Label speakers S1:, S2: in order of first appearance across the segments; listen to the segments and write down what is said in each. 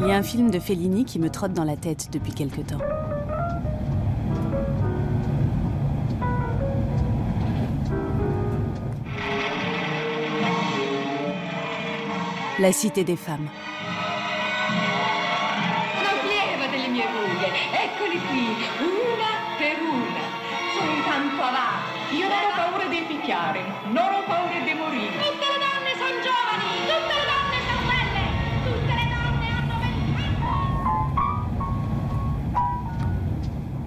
S1: Il y a un film de Fellini qui me trotte dans la tête depuis quelque temps. La cité des femmes.
S2: Non lieva delle mie rughe, eccoli qui, una per una. Sono tanto avanti. Io non ho paura di picchiare, non ho paura di morire. Tutte le donne sono giovani, tutte le donne sono belle, tutte le donne hanno 20 anni.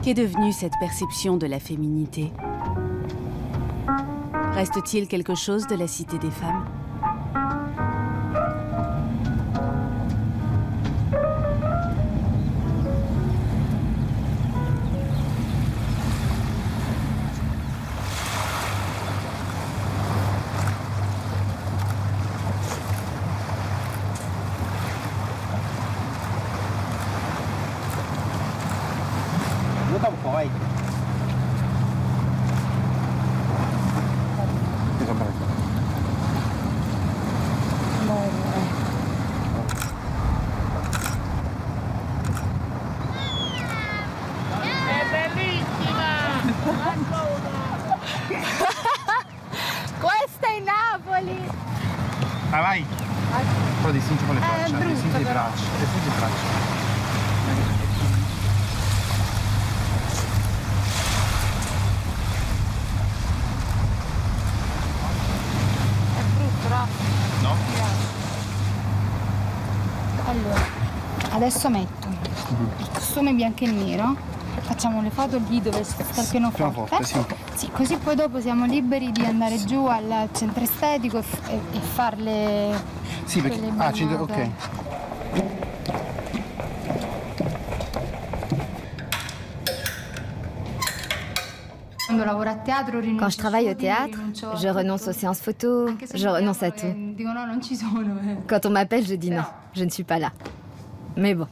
S1: Qu'est devenue cette perception de la féminité? Reste-t-il quelque chose de la cité des femmes?
S3: Questa è Napoli!
S4: Ah, vai! Però distinto con le braccia, distinto le braccia, distinto le braccia.
S3: È brutto, no?
S4: No?
S3: Allora, adesso metto il costume bianco e nero. Facciamo le foto lì dove sta il pianoforte.
S4: Sì.
S3: Sì, così poi dopo siamo liberi di andare giù al centro estetico e farle.
S4: Sì, perché. Ah, ok.
S5: Quand je travaille au théâtre, je renonce aux séances photos, je renonce à tout. Quand on m'appelle, je dis non, je ne suis pas là. Mais bon.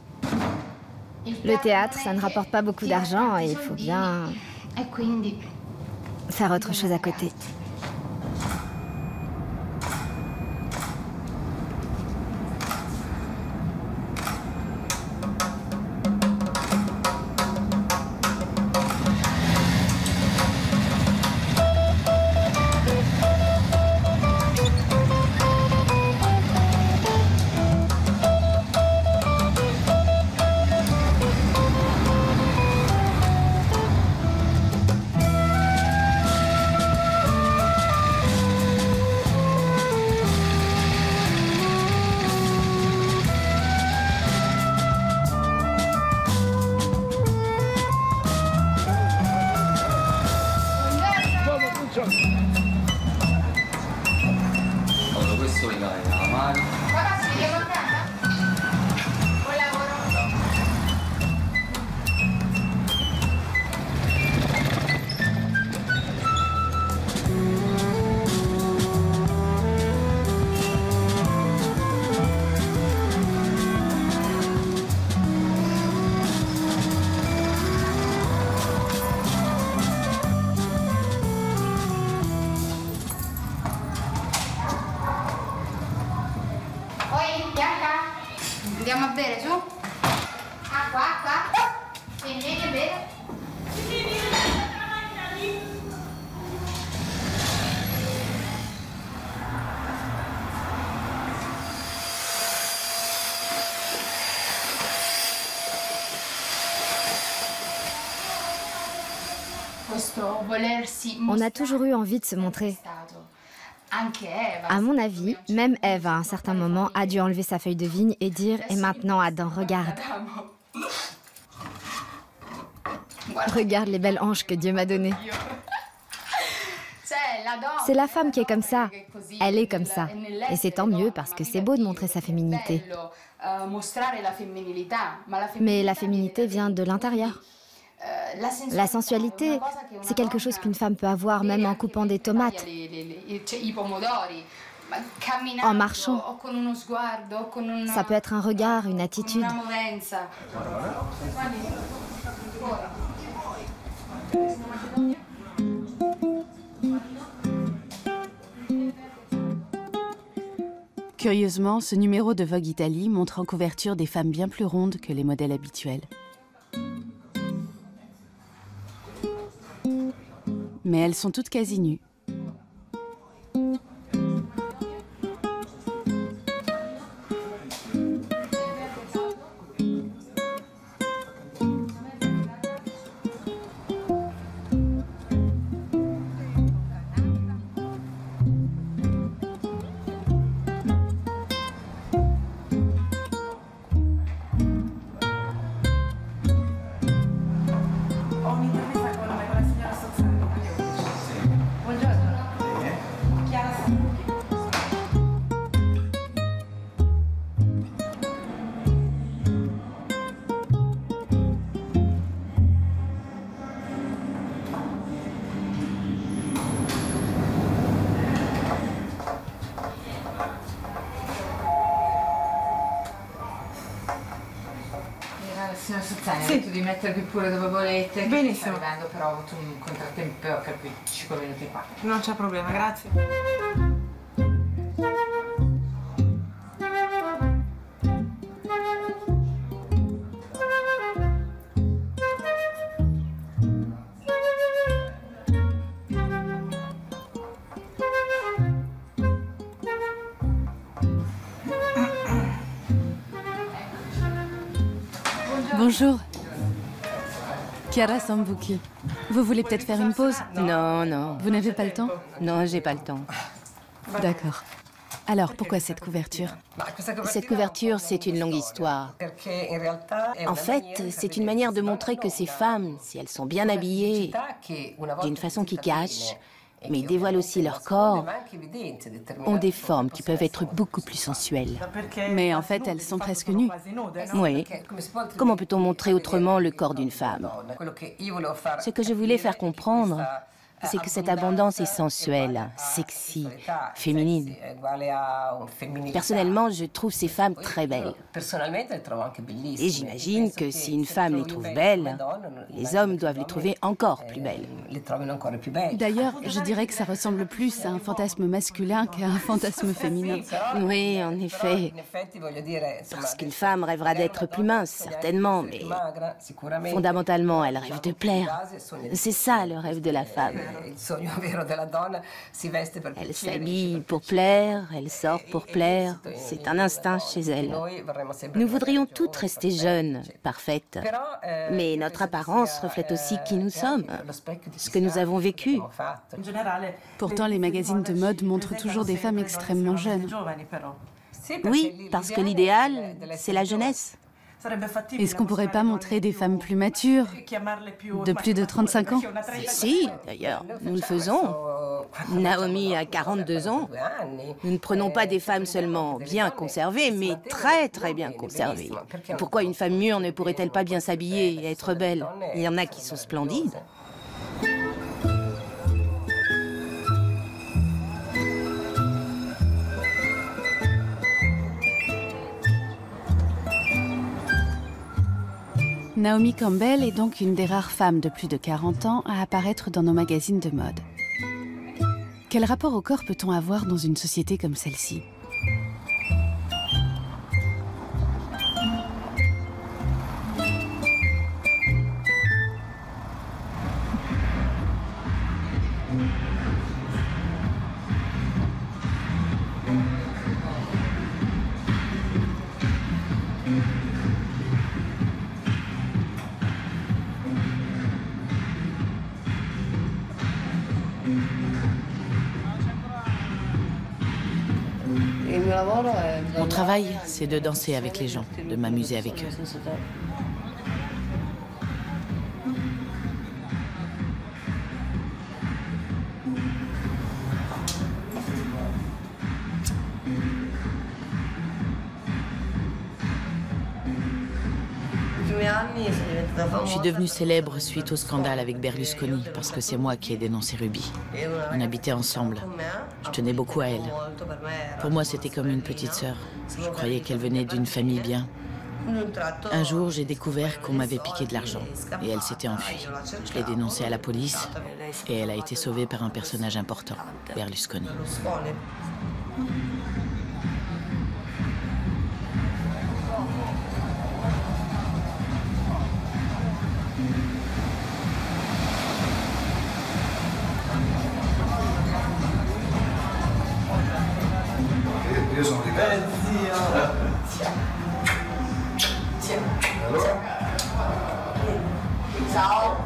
S5: Le théâtre, ça ne rapporte pas beaucoup d'argent et il faut bien faire autre chose à côté.
S6: Allora, questo mi dai la mano.
S3: Andiamo a bere, su? Acqua, acqua. Vieni a bere.
S5: On a toujours eu envie de se montrer. À mon avis, même Ève, à un certain moment, a dû enlever sa feuille de vigne et dire « Et maintenant, Adam, regarde. Regarde les belles hanches que Dieu m'a données. » C'est la femme qui est comme ça. Elle est comme ça. Et c'est tant mieux parce que c'est beau de montrer sa féminité. Mais la féminité vient de l'intérieur. La sensualité, c'est quelque chose qu'une femme peut avoir même en coupant des tomates, en marchant. Ça peut être un regard, une attitude.
S1: Curieusement, ce numéro de Vogue Italie montre en couverture des femmes bien plus rondes que les modèles habituels. Mais elles sont toutes quasi nues.
S6: Signor Sozzani, sì. Tu devi mettere qui pure dove volete. Benissimo. Sto arrivando, però ho avuto un contrattempo e ho capito 5 minuti qua.
S7: Non c'è problema, grazie.
S1: Bonjour. Chiara Sambuchi. Vous voulez peut-être faire une pause?
S8: Non, non.
S1: Vous n'avez pas le temps?
S8: Non, j'ai pas le temps.
S1: D'accord. Alors, pourquoi cette couverture?
S8: Cette couverture, c'est une longue histoire. En fait, c'est une manière de montrer que ces femmes, si elles sont bien habillées, d'une façon qui cache, mais dévoilent aussi leur corps, ont des formes qui peuvent être beaucoup plus sensuelles.
S1: Mais en fait, elles sont presque nues.
S8: Oui. Comment peut-on montrer autrement le corps d'une femme? Ce que je voulais faire comprendre, c'est que cette abondance est sensuelle, sexy, féminine. Personnellement, je trouve ces femmes très belles. Et j'imagine que si une femme les trouve belles, les hommes doivent les trouver encore plus belles.
S1: D'ailleurs, je dirais que ça ressemble plus à un fantasme masculin qu'à un fantasme féminin.
S8: Oui, en effet. Parce qu'une femme rêvera d'être plus mince, certainement, mais fondamentalement, elle rêve de plaire. C'est ça le rêve de la femme. Elle s'habille pour plaire, elle sort pour plaire. C'est un instinct chez elle. Nous voudrions toutes rester jeunes, parfaites. Mais notre apparence reflète aussi qui nous sommes, ce que nous avons vécu.
S1: Pourtant, les magazines de mode montrent toujours des femmes extrêmement jeunes.
S8: Oui, parce que l'idéal, c'est la jeunesse.
S1: Est-ce qu'on ne pourrait pas montrer des femmes plus matures, de plus de 35 ans?
S8: Si, d'ailleurs, nous le faisons. Naomi a 42 ans. Nous ne prenons pas des femmes seulement bien conservées, mais très très bien conservées. Pourquoi une femme mûre ne pourrait-elle pas bien s'habiller et être belle? Il y en a qui sont splendides.
S1: Naomi Campbell est donc une des rares femmes de plus de 40 ans à apparaître dans nos magazines de mode. Quel rapport au corps peut-on avoir dans une société comme celle-ci?
S9: Mon travail, c'est de danser avec les gens, de m'amuser avec eux. Je suis devenue célèbre suite au scandale avec Berlusconi, parce que c'est moi qui ai dénoncé Ruby. On habitait ensemble. Je tenais beaucoup à elle. Pour moi, c'était comme une petite sœur. Je croyais qu'elle venait d'une famille bien. Un jour, j'ai découvert qu'on m'avait piqué de l'argent, et elle s'était enfuie. Je l'ai dénoncée à la police, et elle a été sauvée par un personnage important, Berlusconi.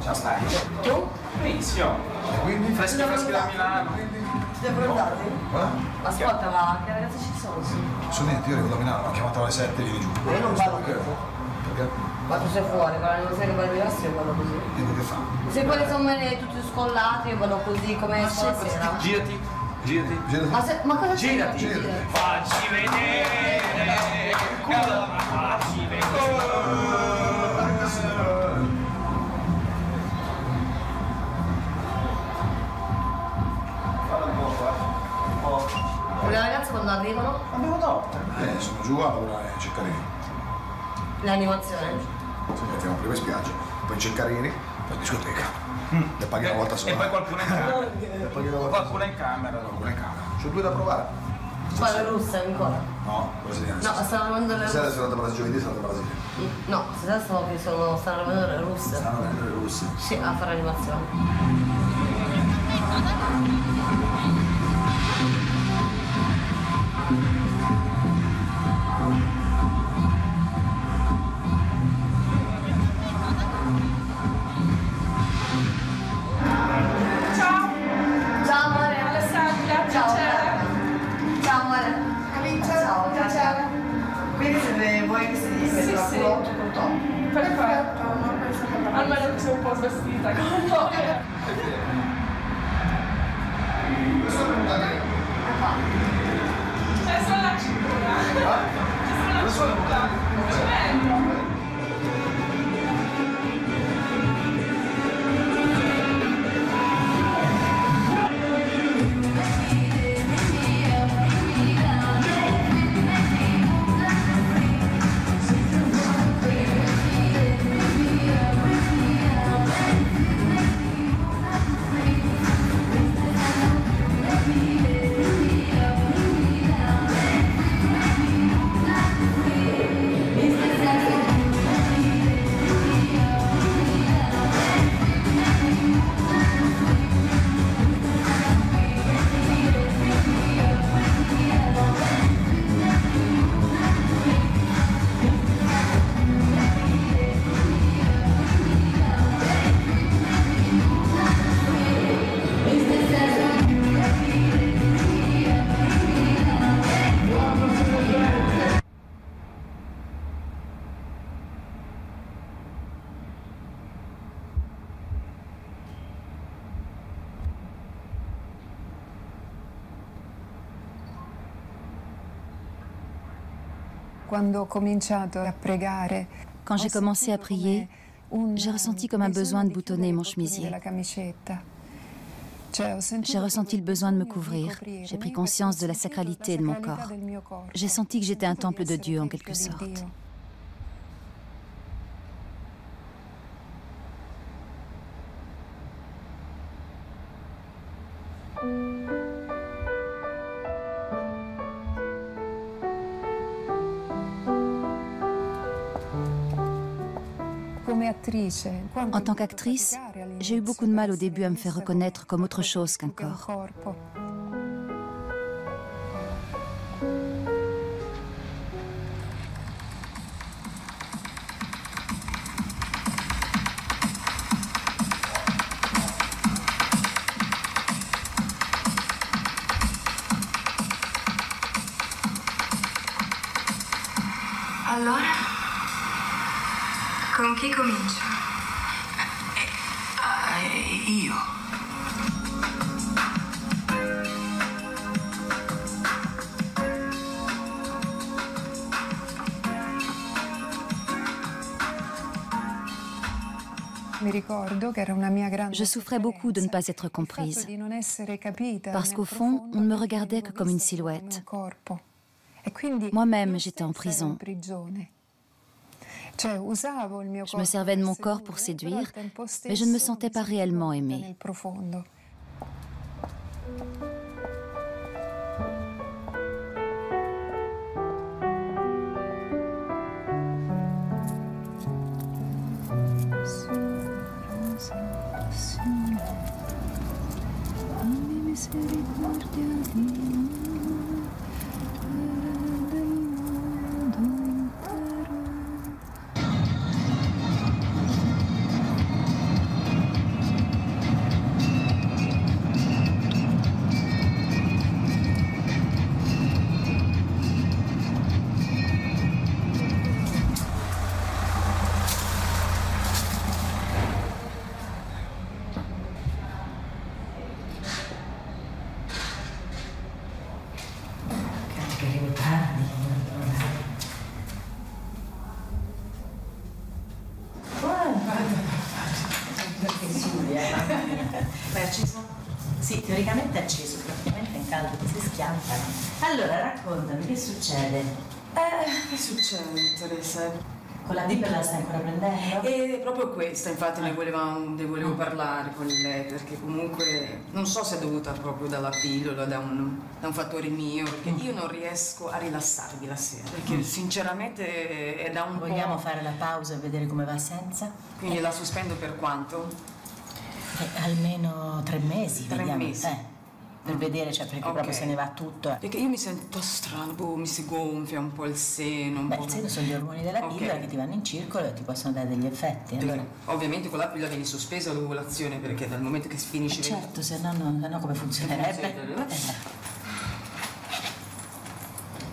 S4: Ciao stai?
S6: Tu?
S4: Benissimo. E quindi? Freschi da Milano.
S6: Ti devo guardare? Ascolta, ma che ragazzi ci sono?
S7: Non so niente, io arrivo da Milano, ho chiamato alle 7 e vieni giù.
S6: Ma io non vado
S7: Perché? Perché?
S6: Ma tu sei fuori, con l'anniversario che vai diverso io vado così.
S7: E che fa?
S6: Se quelli sono tutti scollati io vado così come stasera.
S4: Girati.
S6: Ma cosa c'è?
S4: Girati. Facci vedere. Facci vedere.
S6: Le ragazze quando arrivano?
S7: Abbiamo dopo. Sono giù a lavorare a Ceccarini.
S6: L'animazione?
S7: Sì, andiamo prima in spiaggia, poi in Ceccarini, poi in discoteca. Le paghi una volta sola.
S4: E poi qualcuno in camera. Qualcuno in camera.
S7: C'ho 2 da provare.
S6: Ma le russe ancora?
S7: No, brasiliane.
S6: No, stanno arrivando le russe.
S7: Stasera sono andato a giovedì, sono andato a Brasile.
S6: No, stasera stanno arrivando le russe.
S7: Stanno venendo le russe.
S6: Sì, a fare animazione.
S2: Perfetto, almeno che sei un po' svestita con noi. C'è solo la cintura. C'è solo la cintura.
S1: Quand j'ai commencé à prier, j'ai ressenti comme un besoin de boutonner mon chemisier. J'ai ressenti le besoin de me couvrir. J'ai pris conscience de la sacralité de mon corps. J'ai senti que j'étais un temple de Dieu en quelque sorte. En tant qu'actrice, j'ai eu beaucoup de mal au début à me faire reconnaître comme autre chose qu'un corps.
S10: Allora? Con chi comincio?
S11: Io.
S1: Je souffrais beaucoup de ne pas être comprise, parce qu'au fond, on ne me regardait que comme une silhouette. Moi-même, j'étais en prison. Je me servais de mon corps pour séduire, mais je ne me sentais pas réellement aimée.
S9: acceso? Sì, teoricamente è acceso, praticamente è caldo, si schiantano. Allora, raccontami, che succede?
S11: Che succede, Teresa?
S9: Con la DIP la stai ancora prendendo?
S11: È proprio questa, infatti ne volevo parlare con lei, perché comunque non so se è dovuta proprio dalla pillola, da un fattore mio, perché io non riesco a rilassarmi la sera, perché sinceramente è da un po'...
S9: Vogliamo fare la pausa e vedere come va senza?
S11: Quindi la sospendo per quanto?
S9: Almeno 3 mesi,
S11: 3
S9: vediamo.
S11: mesi.
S9: Per vedere, cioè, perché proprio se ne va tutto.
S11: Perché io mi sento strano, mi si gonfia un po' il seno.
S9: Beh, il seno sono gli ormoni della pillola che ti vanno in circolo e ti possono dare degli effetti. Allora...
S11: Ovviamente con la pillola viene sospesa l'ovulazione, perché dal momento che si finisce...
S9: certo, se no come funzionerebbe?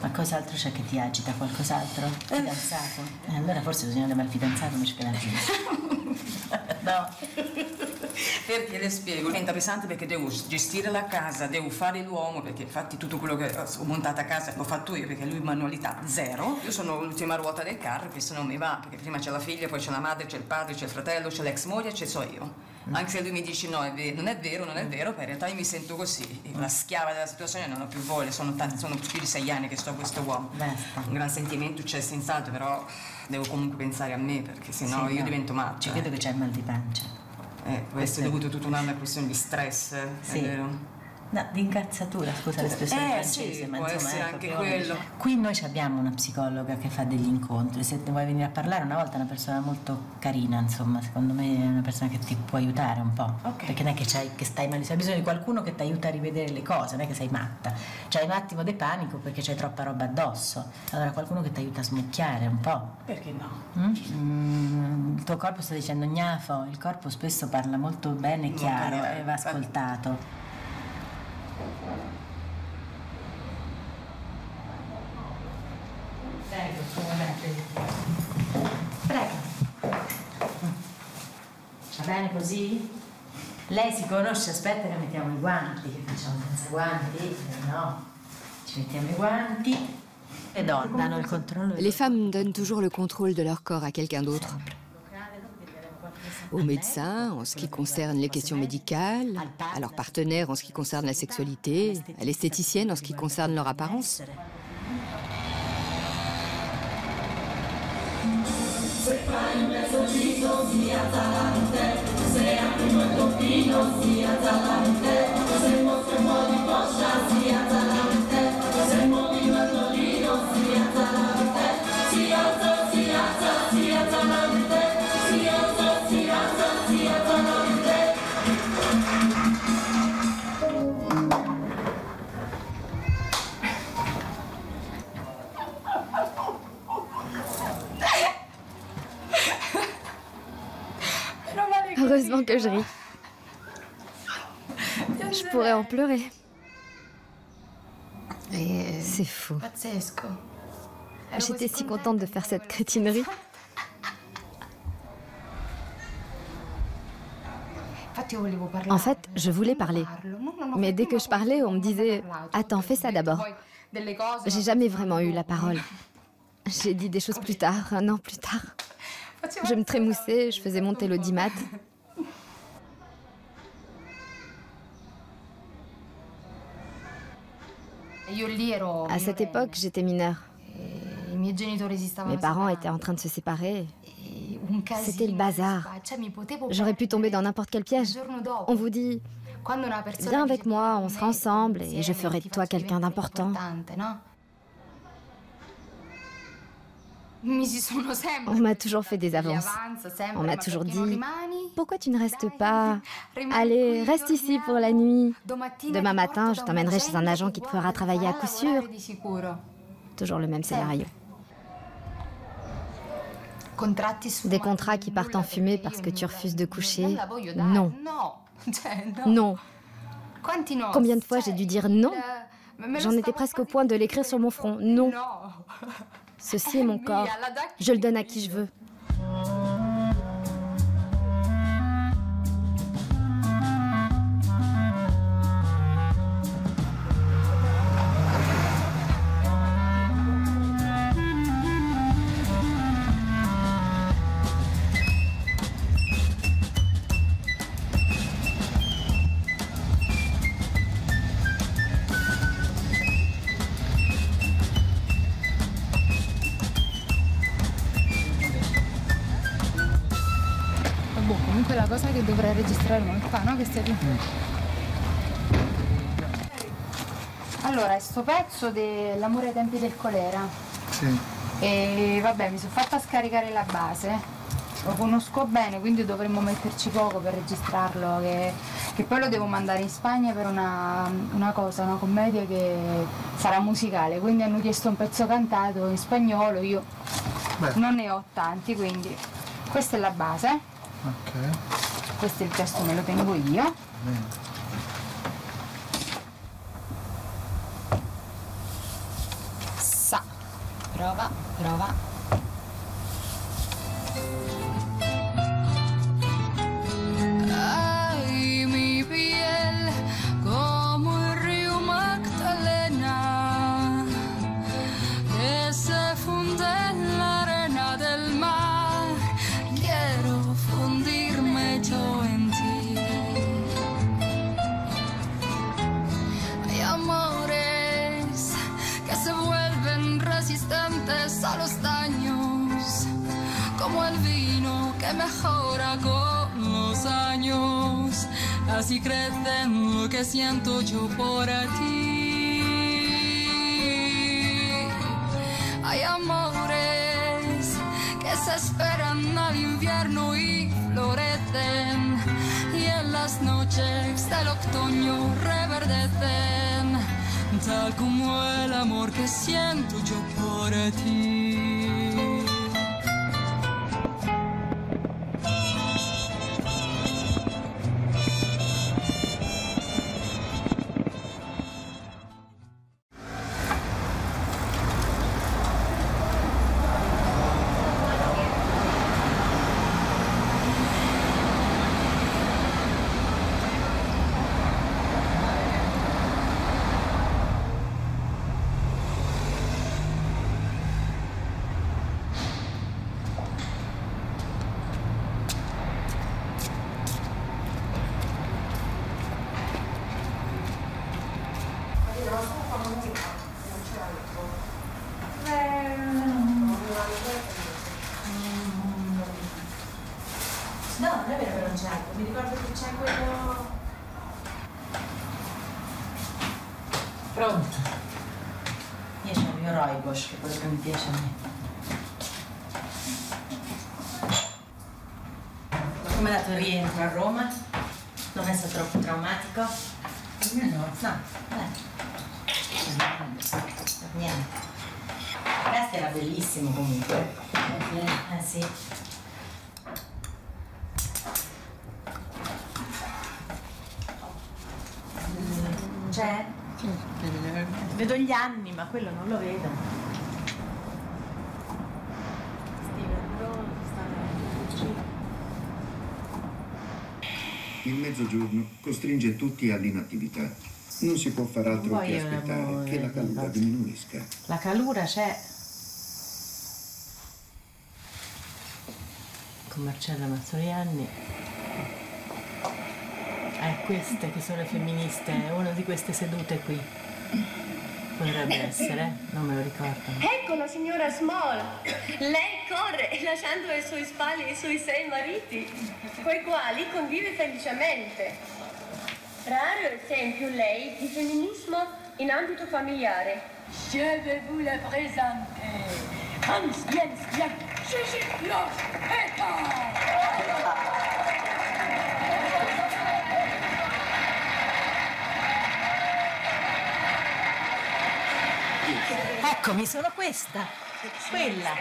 S9: Ma cos'altro c'è che ti agita? Qualcos'altro? Fidanzato? Allora forse bisogna andare al fidanzato invece che la gente. No.
S11: Perché le spiego, diventa pesante perché devo gestire la casa, devo fare l'uomo, perché infatti tutto quello che ho montato a casa l'ho fatto io, perché lui manualità zero. Io sono l'ultima ruota del carro, che se non mi va, perché prima c'è la figlia, poi c'è la madre, c'è il padre, c'è il fratello, c'è l'ex moglie, c'è so io. Anche se lui mi dice no, non è vero, poi in realtà io mi sento così, una schiava della situazione, non ho più voglia, sono più di 6 anni che sto con questo uomo.
S9: Basta.
S11: Un gran sentimento c'è senz'altro, però devo comunque pensare a me, perché sennò io divento matta.
S9: Ci vedo che c'è il mal di pancia.
S11: Può essere dovuto tutto una questione di stress,
S9: sì.
S11: È vero?
S9: No, di incazzatura, scusa l'espressione francese,
S11: sì,
S9: ma
S11: può
S9: insomma
S11: essere anche quello.
S9: Qui noi abbiamo una psicologa che fa degli incontri, se ne vuoi venire a parlare una volta è una persona molto carina, insomma, secondo me è una persona che ti può aiutare un po', perché non è che stai male, hai bisogno di qualcuno che ti aiuta a rivedere le cose, non è che sei matta, c'hai un attimo di panico perché c'hai troppa roba addosso, allora qualcuno che ti aiuta a smucchiare un po'.
S11: Perché no?
S9: Il tuo corpo sta dicendo gnafo, il corpo spesso parla molto bene e chiaro e va ascoltato. Prego. Va bene così? Lei si conosce, aspetta che mettiamo i guanti, che facciamo senza guanti? No. Ci mettiamo i guanti. Le donne danno il controllo.
S5: Les femmes donnent toujours le contrôle de leur corps à quelqu'un d'autre. Aux médecins en ce qui concerne les questions médicales, à leurs partenaires en ce qui concerne la sexualité, à l'esthéticienne en ce qui concerne leur apparence. Heureusement que je ris. Je pourrais en pleurer. C'est fou. J'étais si contente de faire cette crétinerie. En fait, je voulais parler. Mais dès que je parlais, on me disait « Attends, fais ça d'abord ». J'ai jamais vraiment eu la parole. J'ai dit des choses plus tard, 1 an plus tard. Je me trémoussais, je faisais monter l'audimat. À cette époque, j'étais mineure. Mes parents étaient en train de se séparer. C'était le bazar. J'aurais pu tomber dans n'importe quel piège. On vous dit « Viens avec moi, on sera ensemble et je ferai de toi quelqu'un d'important ». On m'a toujours fait des avances. On m'a toujours dit « Pourquoi tu ne restes pas? Allez, reste ici pour la nuit. Demain matin, je t'emmènerai chez un agent qui te fera travailler à coup sûr. » Toujours le même scénario. Des contrats qui partent en fumée parce que tu refuses de coucher. Non. Non. Combien de fois j'ai dû dire non? J'en étais presque au point de l'écrire sur mon front. Non. Ceci est mon corps. Je le donne à qui je veux.
S3: Comunque la cosa che dovrei registrare non è qua, no? Che stai lì. Allora, è sto pezzo dell'amore ai tempi del colera.
S4: Sì.
S3: E vabbè, mi sono fatta scaricare la base. Lo conosco bene, quindi dovremmo metterci poco per registrarlo, che poi lo devo mandare in Spagna per una commedia che sarà musicale, quindi hanno chiesto un pezzo cantato in spagnolo, io non ne ho tanti, quindi questa è la base, questo è il testo, me lo tengo io. Prova.
S12: A los daños, como el vino que mejora con los años, así crece lo que siento yo por ti. Hay amores que se esperan al invierno y florecen, y en las noches del otoño reverdecen, tal como el amor que siento yo por ti.
S6: No, non è vero che non c'è, mi ricordo che c'è quello... Pronto? Io c'ho il mio Roibosch, che è quello che mi piace a me. Ma come è andato il rientro a Roma? Non è stato troppo traumatico? No. Niente. Il resto era bellissimo comunque. Sì. C'è? Vedo gli anni, ma quello non lo vedo.
S13: Il mezzogiorno costringe tutti all'inattività. Non si può far altro che aspettare che la calura diminuisca.
S6: La calura c'è. Con Marcella Mazzolianni. Queste che sono le femministe, una di queste sedute qui. Potrebbe essere, non me lo ricordo.
S14: Ecco la signora Small. Lei corre lasciando alle sue spalle i suoi 6 mariti, coi quali convive felicemente. Raro esempio lei di femminismo in ambito familiare. Je vais vous la présenter. Ancienne, Gigi Lospetta!
S6: Eccomi, sono questa, quella.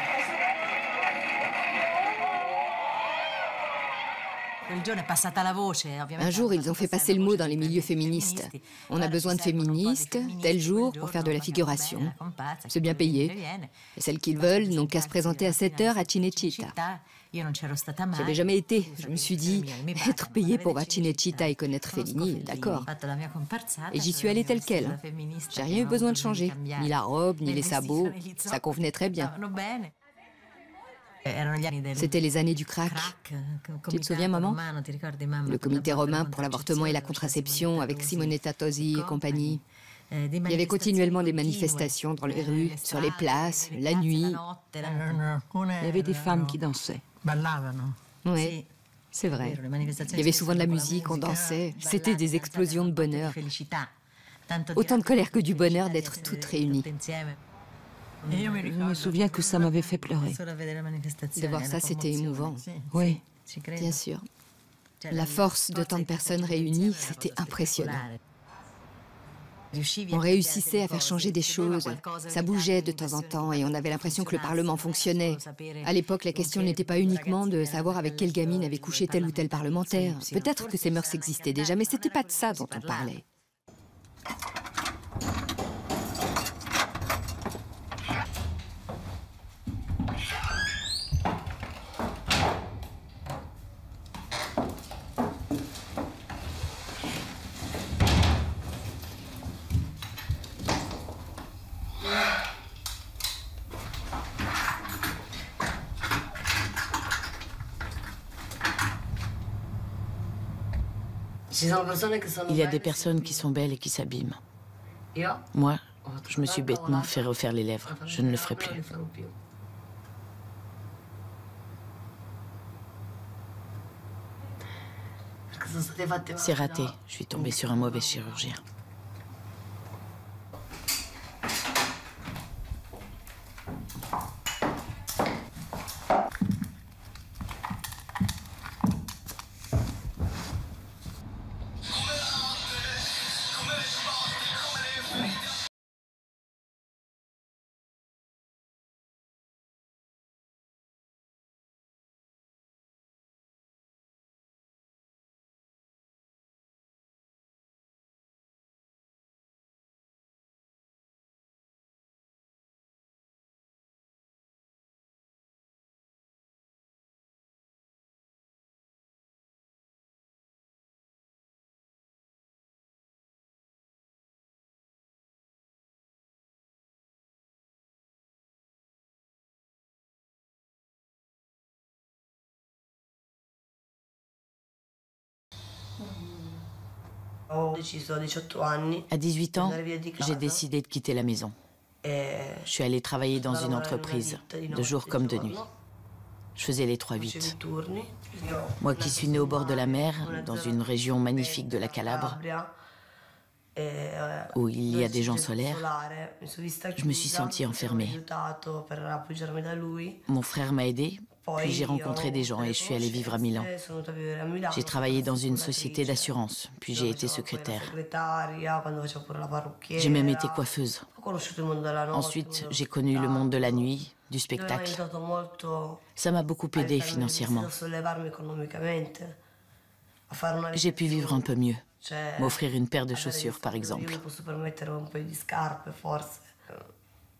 S5: Un jour, ils ont fait passer le mot dans les milieux féministes. On a besoin de féministes, tel jour, pour faire de la figuration. C'est bien payé. Et celles qui veulent n'ont qu'à se présenter à 7 heures à Cinecittà. J'avais jamais été. Je me suis dit, être payé pour voir Cinecittà et connaître Fellini, d'accord. Et j'y suis allée telle quelle. J'ai rien eu besoin de changer. Ni la robe, ni les sabots. Ça convenait très bien. C'était les années du crack. Tu te souviens, maman? Le comité romain pour l'avortement et la contraception avec Simonetta Tosi et compagnie. Il y avait continuellement des manifestations dans les rues, sur les places, la nuit.
S15: Il y avait des femmes qui dansaient.
S5: Oui.
S15: C'est vrai. Il y avait souvent de la musique, on dansait. C'était des explosions de bonheur. Autant de colère que du bonheur d'être toutes réunies.
S16: Je me souviens que ça m'avait fait pleurer.
S15: De voir ça, c'était émouvant.
S16: Oui.
S15: Bien sûr. La force de tant de personnes réunies, c'était impressionnant. On réussissait à faire changer des choses. Ça bougeait de temps en temps et on avait l'impression que le Parlement fonctionnait. À l'époque, la question n'était pas uniquement de savoir avec quelle gamine avait couché tel ou tel parlementaire. Peut-être que ces mœurs existaient déjà, mais c'était pas de ça dont on parlait.
S9: Il y a des personnes qui sont belles et qui s'abîment. Moi, je me suis bêtement fait refaire les lèvres. Je ne le ferai plus. C'est raté. Je suis tombée sur un mauvais chirurgien. À 18 ans, j'ai décidé de quitter la maison. Je suis allée travailler dans une entreprise, de jour comme de nuit. Je faisais les 3-8. Moi qui suis née au bord de la mer, dans une région magnifique de la Calabre, où il y a des gens solaires, je me suis sentie enfermée. Mon frère m'a aidée, puis j'ai rencontré des gens et je suis allée vivre à Milan. J'ai travaillé dans une société d'assurance, puis j'ai été secrétaire. J'ai même été coiffeuse. Ensuite, j'ai connu le monde de la nuit, du spectacle. Ça m'a beaucoup aidée financièrement. J'ai pu vivre un peu mieux. M'offrir une paire de chaussures, par exemple.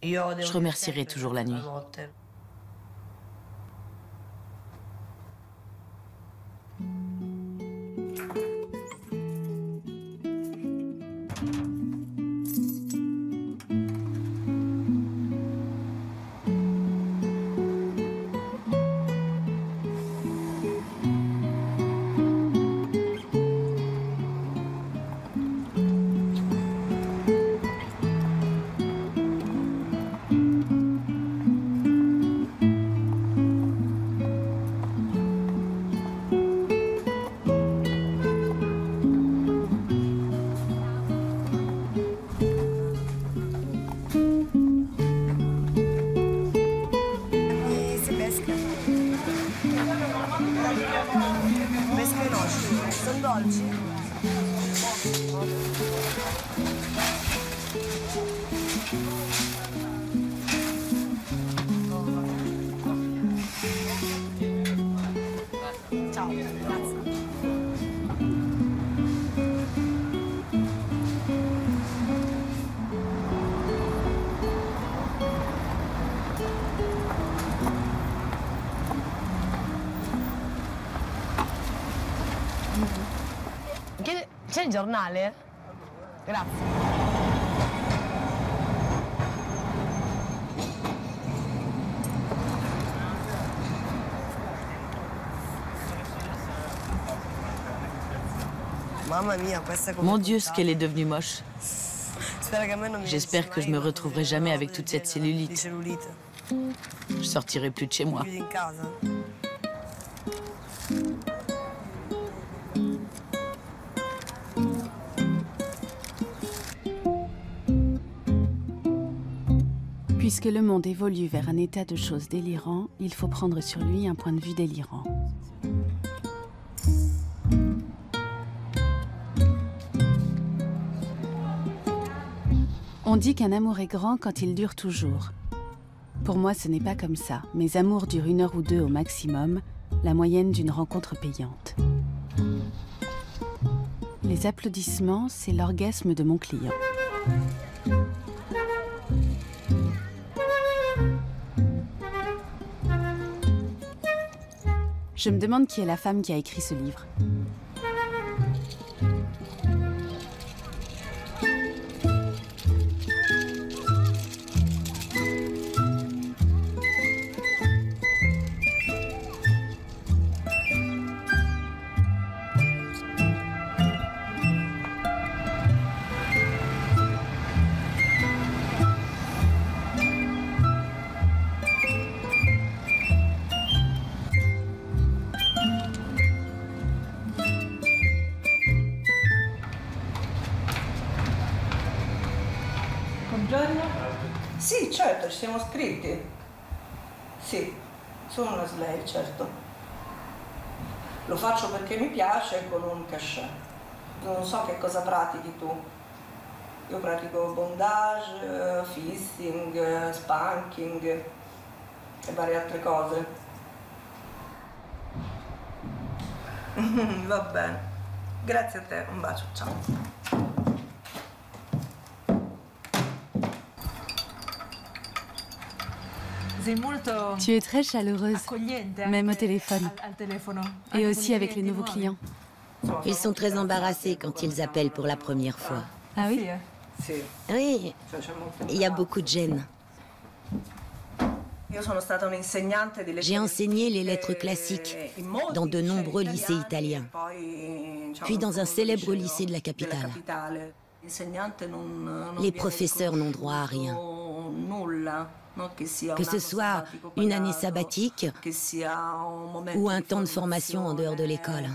S9: Je remercierai toujours la nuit.
S17: C'è il giornale? Grazie.
S9: Mon Dieu, ce qu'elle est devenue moche. J'espère que je me retrouverai jamais avec toute cette cellulite. Je sortirai plus de chez moi.
S1: Puisque le monde évolue vers un état de choses délirant, il faut prendre sur lui un point de vue délirant. On dit qu'un amour est grand quand il dure toujours. Pour moi, ce n'est pas comme ça. Mes amours durent 1 heure ou 2 au maximum, la moyenne d'une rencontre payante. Les applaudissements, c'est l'orgasme de mon client. Je me demande qui est la femme qui a écrit ce livre.
S18: Sì, certo, ci siamo scritti. Sì, sono una slave, certo. Lo faccio perché mi piace con un cachet. Non so che cosa pratichi tu. Io pratico bondage, fisting, spanking e varie altre cose. Va bene. Grazie a te, un bacio, ciao.
S1: Tu es très chaleureuse, même au téléphone. Et aussi avec les nouveaux clients.
S8: Ils sont très embarrassés quand ils appellent pour la première fois.
S1: Ah oui?
S8: Oui, il y a beaucoup de gêne. J'ai enseigné les lettres classiques dans de nombreux lycées italiens, puis dans un célèbre lycée de la capitale. Les professeurs n'ont droit à rien. Que ce soit une année sabbatique ou un temps de formation en dehors de l'école.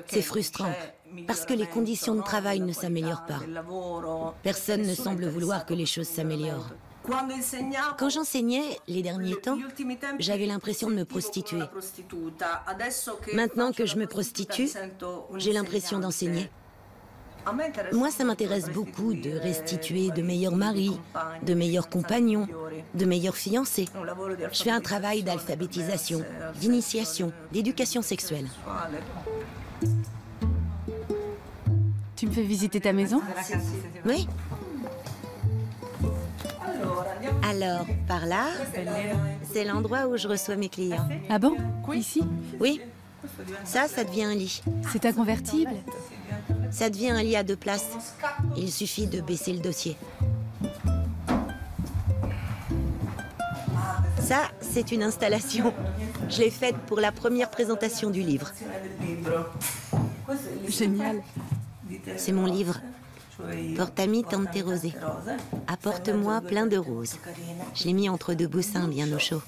S8: C'est frustrant parce que les conditions de travail ne s'améliorent pas. Personne ne semble vouloir que les choses s'améliorent. Quand j'enseignais les derniers temps, j'avais l'impression de me prostituer. Maintenant que je me prostitue, j'ai l'impression d'enseigner. Moi, ça m'intéresse beaucoup de restituer de meilleurs maris, de meilleurs compagnons, de meilleurs fiancés. Je fais un travail d'alphabétisation, d'initiation, d'éducation sexuelle.
S1: Tu me fais visiter ta maison?
S8: Oui. Alors, par là, c'est l'endroit où je reçois mes clients.
S1: Ah bon? Ici?
S8: Oui. Ça devient un lit.
S1: C'est un convertible?
S8: Ça devient un lit à 2 places. Il suffit de baisser le dossier. Ça, c'est une installation. Je l'ai faite pour la première présentation du livre.
S1: Génial.
S8: C'est mon livre. Portami tante rosé. Apporte-moi plein de roses. Je l'ai mis entre 2 boussins bien au chaud.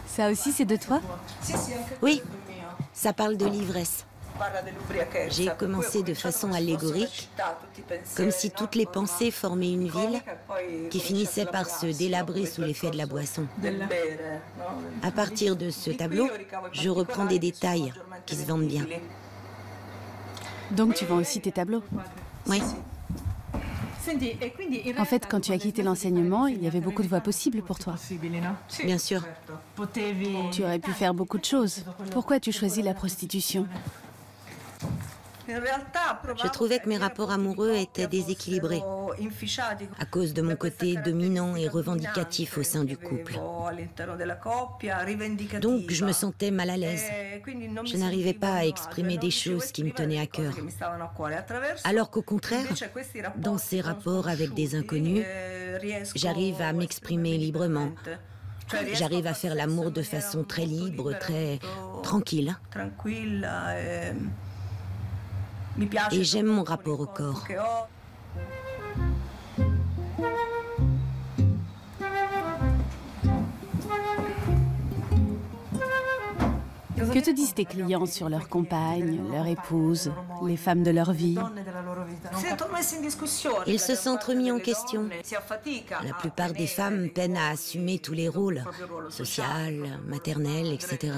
S1: Ça aussi, c'est de toi?
S8: Oui. Ça parle de l'ivresse. J'ai commencé de façon allégorique, comme si toutes les pensées formaient une ville qui finissait par se délabrer sous l'effet de la boisson. À partir de ce tableau, je reprends des détails qui se vendent bien.
S1: Donc tu vends aussi tes tableaux?
S8: Oui.
S1: En fait, quand tu as quitté l'enseignement, il y avait beaucoup de voies possibles pour toi.
S8: Bien sûr.
S1: Tu aurais pu faire beaucoup de choses. Pourquoi tu choisis la prostitution?
S8: Je trouvais que mes rapports amoureux étaient déséquilibrés à cause de mon côté dominant et revendicatif au sein du couple. Donc je me sentais mal à l'aise. Je n'arrivais pas à exprimer des choses qui me tenaient à cœur. Alors qu'au contraire, dans ces rapports avec des inconnus, j'arrive à m'exprimer librement. J'arrive à faire l'amour de façon très libre, très tranquille. Et j'aime mon rapport au corps.
S1: Que te disent tes clients sur leurs compagnes, leurs épouses, les femmes de leur vie?
S19: Ils se sentent remis en question. La plupart des femmes peinent à assumer tous les rôles, social, maternel, etc.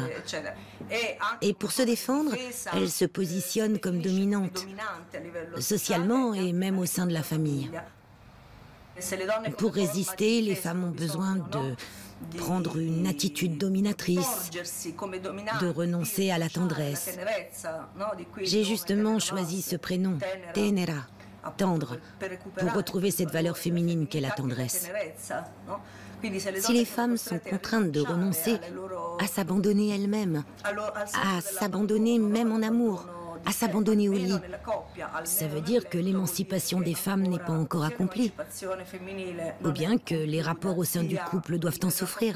S19: Et pour se défendre, elles se positionnent comme dominantes, socialement et même au sein de la famille. Pour résister, les femmes ont besoin de prendre une attitude dominatrice, de renoncer à la tendresse. J'ai justement choisi ce prénom, Tenera, tendre, pour retrouver cette valeur féminine qu'est la tendresse. Si les femmes sont contraintes de renoncer à s'abandonner elles-mêmes, à s'abandonner même en amour, à s'abandonner au lit, ça veut dire que l'émancipation des femmes n'est pas encore accomplie, ou bien que les rapports au sein du couple doivent en souffrir.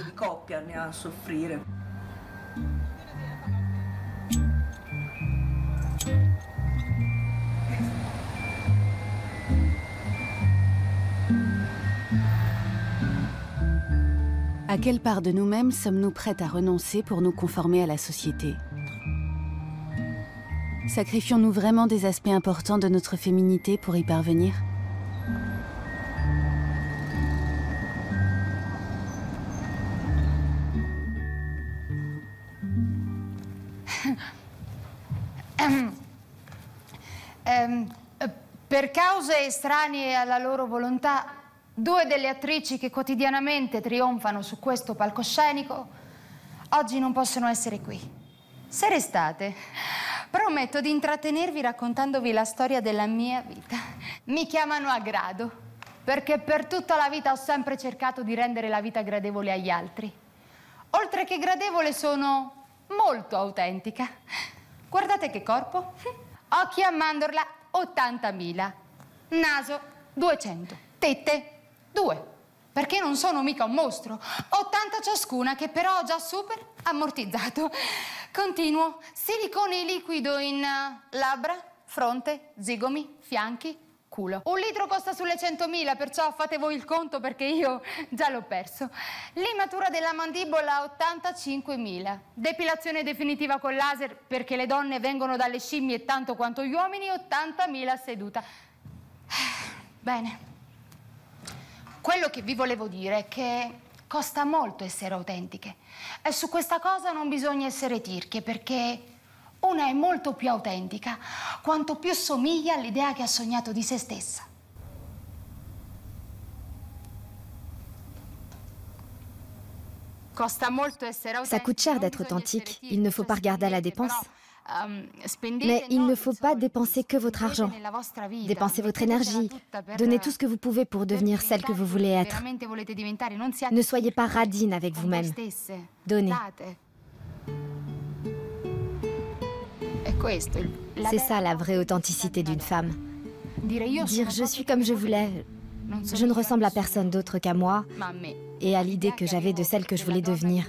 S1: À quelle part de nous-mêmes sommes-nous prêtes à renoncer pour nous conformer à la société? Sacrifions-nous vraiment des aspects importants de notre féminité pour y parvenir?
S3: Per cause estranee alla loro volontà, due delle attrici che quotidianamente trionfano su questo palcoscenico oggi non possono essere qui. Se restate, prometto di intrattenervi raccontandovi la storia della mia vita. Mi chiamano a grado, perché per tutta la vita ho sempre cercato di rendere la vita gradevole agli altri. Oltre che gradevole, sono molto autentica. Guardate che corpo. Occhi a mandorla, 80.000. Naso, 200. Tette, 2. Perché non sono mica un mostro. 80 ciascuna, che però ho già super ammortizzato. Continuo. Silicone liquido in labbra, fronte, zigomi, fianchi, culo. 1 litro costa sulle 100.000, perciò fate voi il conto perché io già l'ho perso. Limatura della mandibola, 85.000. Depilazione definitiva con laser, perché le donne vengono dalle scimmie tanto quanto gli uomini, 80.000 seduta. Bene. Quello che vi volevo dire è che costa molto essere autentiche. E su questa cosa non bisogna essere tirchie, perché una è molto più autentica quanto più somiglia all'idea che ha sognato di se stessa.
S5: Ça coûte cher d'être authentique. Il ne faut pas regarder à la dépense. Mais il ne faut pas dépenser que votre argent. Dépensez votre énergie. Donnez tout ce que vous pouvez pour devenir celle que vous voulez être. Ne soyez pas radine avec vous-même. Donnez. C'est ça la vraie authenticité d'une femme. Dire je suis comme je voulais. Je ne ressemble à personne d'autre qu'à moi et à l'idée que j'avais de celle que je voulais devenir.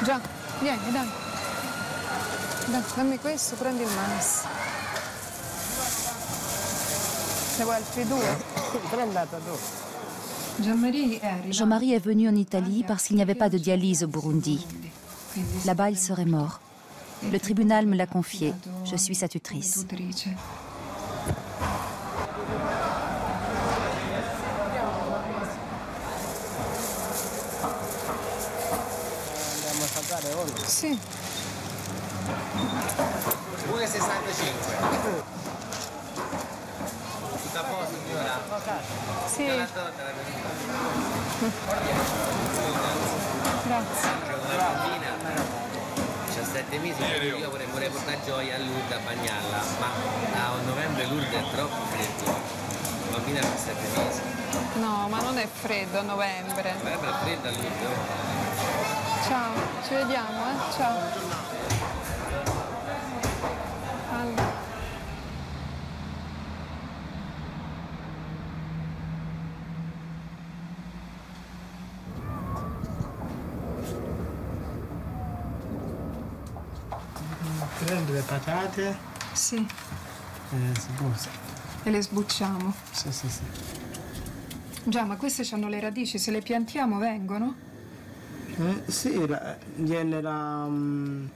S20: Già, vieni, dai. Dai, dammi questo, prendi il mais. Ne vuoi altri 2?
S21: Jean-Marie est venu en Italie parce qu'il n'y avait pas de dialyse au Burundi. Là-bas, il serait mort. Le tribunal me l'a confié. Je suis sa tutrice.
S20: Sì.
S22: 1,65. Tutto a posto, signora?
S20: Sì. Grazie.
S22: C'è una bambina, 17 mesi, io vorrei portare Gioia a Lourdes a bagnarla, ma a novembre Lourdes è troppo freddo. La bambina ha 17 mesi.
S20: No, ma non è freddo a novembre.
S22: Beh, è fredda l'ultimo.
S20: Ciao, ci vediamo, eh? Ciao. Allora.
S4: Prendo le patate.
S20: Sì.
S4: Sbuccia.
S20: E le sbucciamo.
S4: Sì, sì, sì.
S20: Già, ma queste hanno le radici, se le piantiamo vengono?
S4: Sì, gliela...
S20: No,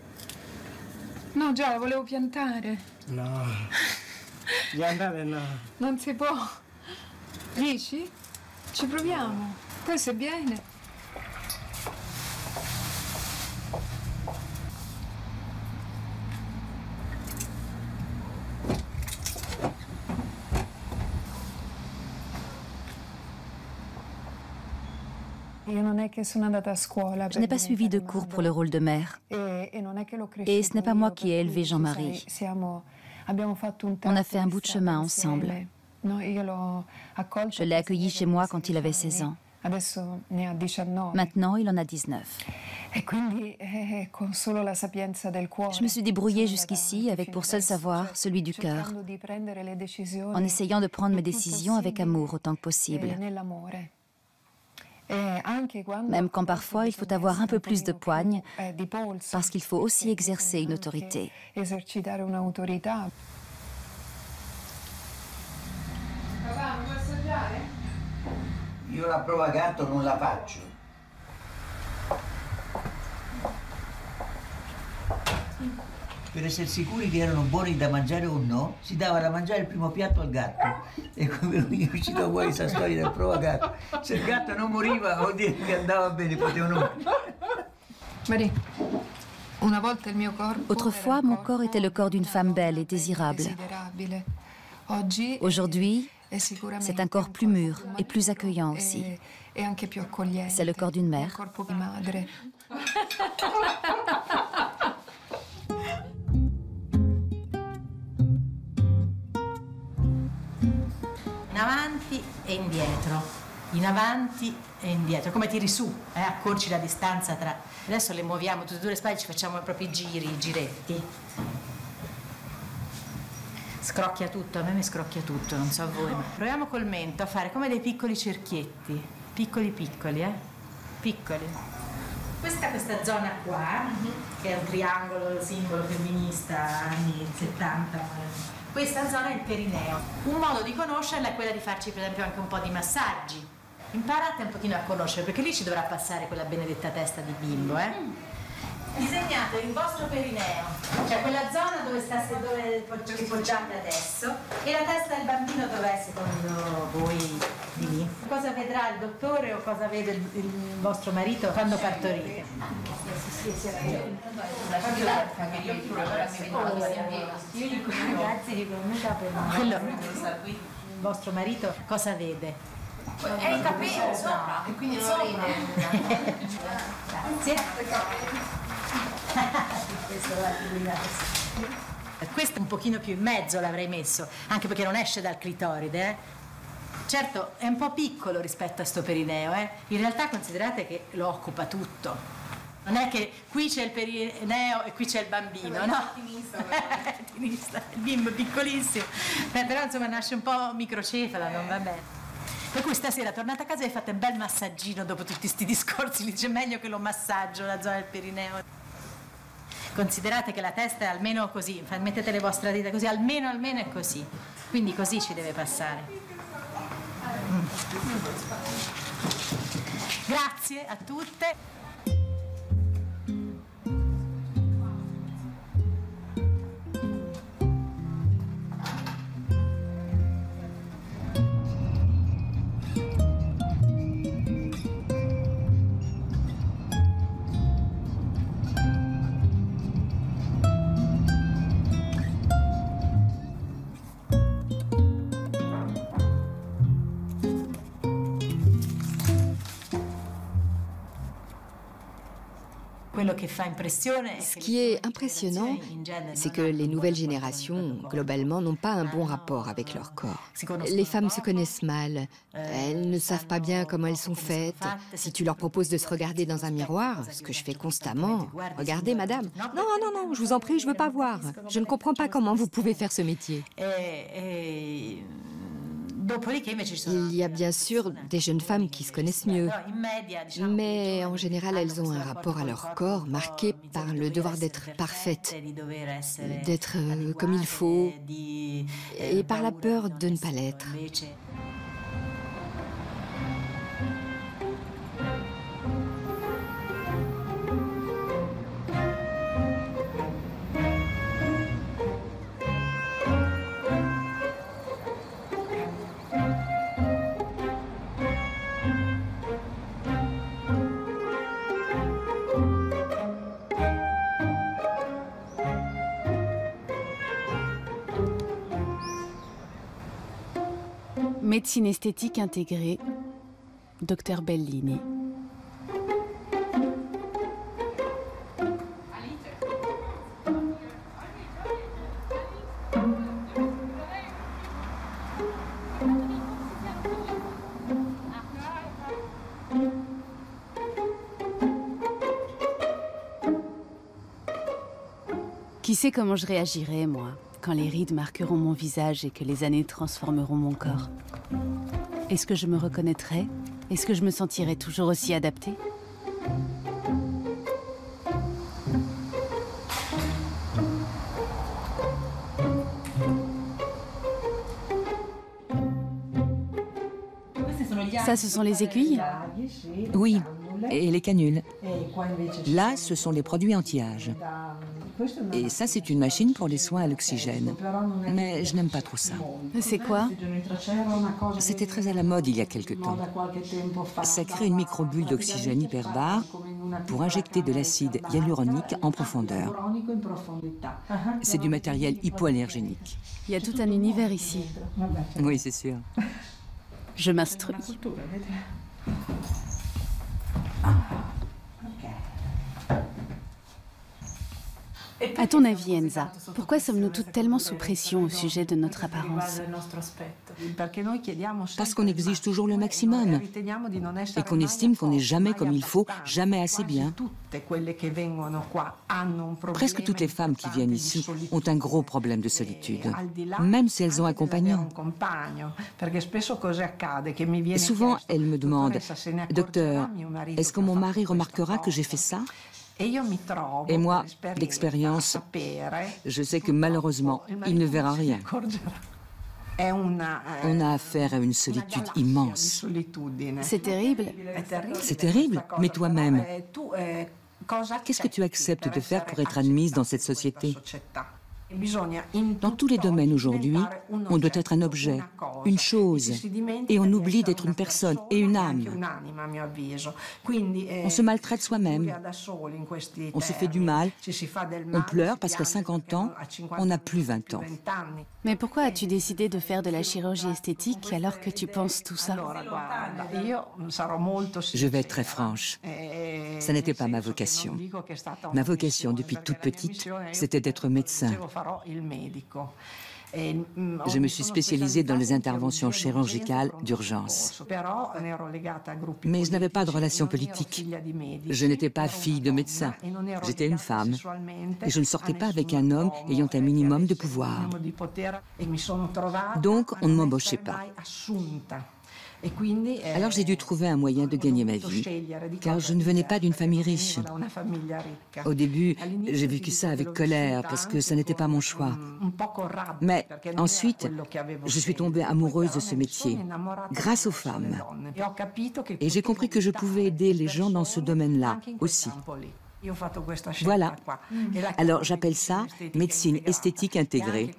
S20: già, la volevo piantare.
S4: No. Piantare no.
S20: Non si può. Dici? Ci proviamo. Poi se viene...
S21: Je n'ai pas suivi de cours pour le rôle de mère. Et ce n'est pas moi qui ai élevé Jean-Marie. On a fait un bout de chemin ensemble. Je l'ai accueilli chez moi quand il avait 16 ans. Maintenant, il en a 19. Je me suis débrouillée jusqu'ici avec pour seul savoir celui du cœur, en essayant de prendre mes décisions avec amour autant que possible. Même quand parfois il faut avoir un peu plus de poigne, parce qu'il faut aussi exercer une autorité.
S2: Io la prova gatto non la faccio. Per essere sicuri che erano buoni da mangiare o no, si dava da mangiare il primo piatto al gatto. E come mi è uscita fuori questa storia del prova gatto. Se il gatto non moriva, vuol dire che andava bene, potevano...
S20: Marie, una volta il mio corpo...
S21: Autrefois, mon corps était le corps d'une femme belle et désirable. Aujourd'hui, c'est un corps plus mûr et plus accueillant aussi. C'est le corps d'une mère.
S6: In avanti e indietro, in avanti e indietro, come tiri su, accorci la distanza tra... Adesso le muoviamo tutte e due le spalle, ci facciamo proprio i giri, i giretti. Scrocchia tutto, a me mi scrocchia tutto, non so a voi, ma proviamo col mento a fare come dei piccoli cerchietti, piccoli, piccoli. Questa zona qua, che è un triangolo simbolo femminista anni 70, questa zona è il perineo. Un modo di conoscerla è quella di farci per esempio anche un po' di massaggi. Imparate un pochino a conoscere, perché lì ci dovrà passare quella benedetta testa di bimbo, Disegnate il vostro perineo, cioè quella zona dove poggiate adesso, e la testa del bambino dov'è secondo voi di lì? Cosa vedrà il dottore o cosa vede il vostro marito quando partorite? Il vostro marito cosa vede?
S11: È il capello sopra, e quindi l'orine.
S6: Grazie. Questo un pochino più in mezzo l'avrei messo, anche perché non esce dal clitoride, Certo, è un po' piccolo rispetto a sto perineo, In realtà considerate che lo occupa tutto. Non è che qui c'è il perineo e qui c'è il bambino, no? Il bimbo è piccolissimo. Però insomma nasce un po' microcefala, non va bene. Per cui stasera tornate a casa e fate un bel massaggino dopo tutti questi discorsi, gli dice meglio che lo massaggio la zona del perineo. Considerate che la testa è almeno così, mettete le vostre dita così, almeno è così. Quindi così ci deve passare. Grazie a tutte.
S15: Ce qui est impressionnant, c'est que les nouvelles générations, globalement, n'ont pas un bon rapport avec leur corps. Les femmes se connaissent mal, elles ne savent pas bien comment elles sont faites. Si tu leur proposes de se regarder dans un miroir, ce que je fais constamment, « Regardez, madame. Non, non, non, je vous en prie, je veux pas voir. Je ne comprends pas comment vous pouvez faire ce métier. » Il y a bien sûr des jeunes femmes qui se connaissent mieux, mais en général, elles ont un rapport à leur corps marqué par le devoir d'être parfaite, d'être comme il faut, et par la peur de ne pas l'être.
S1: Médecine esthétique intégrée, Dr Bellini. Qui sait comment je réagirai, moi, quand les rides marqueront mon visage et que les années transformeront mon corps? Est-ce que je me reconnaîtrai? Est-ce que je me sentirai toujours aussi adaptée? Ça, ce sont les aiguilles?
S16: Oui, et les canules. Là, ce sont les produits anti-âge. Et ça, c'est une machine pour les soins à l'oxygène. Mais je n'aime pas trop ça.
S1: C'est quoi?
S16: C'était très à la mode il y a quelque temps. Ça crée une microbulle d'oxygène hyperbare pour injecter de l'acide hyaluronique en profondeur. C'est du matériel hypoallergénique.
S1: Il y a tout un univers ici.
S16: Oui, c'est sûr.
S1: Je m'instruis. À ton avis, Enza, pourquoi sommes-nous toutes tellement sous pression au sujet de notre apparence?
S16: Parce qu'on exige toujours le maximum et qu'on estime qu'on n'est jamais comme il faut, jamais assez bien. Presque toutes les femmes qui viennent ici ont un gros problème de solitude, même si elles ont un compagnon. Et souvent, elles me demandent « Docteur, est-ce que mon mari remarquera que j'ai fait ça ?» Et moi, d'expérience, je sais que malheureusement, il ne verra rien. On a affaire à une solitude immense.
S1: C'est terrible.
S16: C'est terrible, mais toi-même, qu'est-ce que tu acceptes de faire pour être admise dans cette société ? Dans tous les domaines aujourd'hui, on doit être un objet, une chose, et on oublie d'être une personne et une âme. On se maltraite soi-même, on se fait du mal, on pleure parce qu'à 50 ans, on n'a plus 20 ans.
S1: Mais pourquoi as-tu décidé de faire de la chirurgie esthétique alors que tu penses tout ça?
S16: Je vais être très franche. Ça n'était pas ma vocation. Ma vocation depuis toute petite, c'était d'être médecin. Je me suis spécialisée dans les interventions chirurgicales d'urgence. Mais je n'avais pas de relation politique. Je n'étais pas fille de médecin. J'étais une femme. Et je ne sortais pas avec un homme ayant un minimum de pouvoir. Donc, on ne m'embauchait pas. Alors j'ai dû trouver un moyen de gagner ma vie, car je ne venais pas d'une famille riche. Au début, j'ai vécu ça avec colère, parce que ça n'était pas mon choix. Mais ensuite, je suis tombée amoureuse de ce métier, grâce aux femmes. Et j'ai compris que je pouvais aider les gens dans ce domaine-là aussi. Voilà. Alors j'appelle ça médecine esthétique intégrée.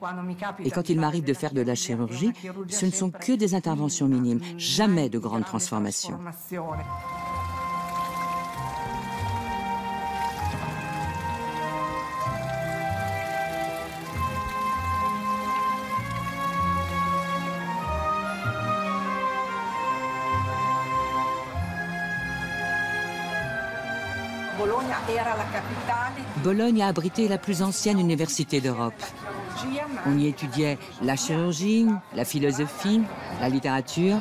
S16: Et quand il m'arrive de faire de la chirurgie, ce ne sont que des interventions minimes, jamais de grandes transformations. Bologne a abrité la plus ancienne université d'Europe. On y étudiait la chirurgie, la philosophie, la littérature,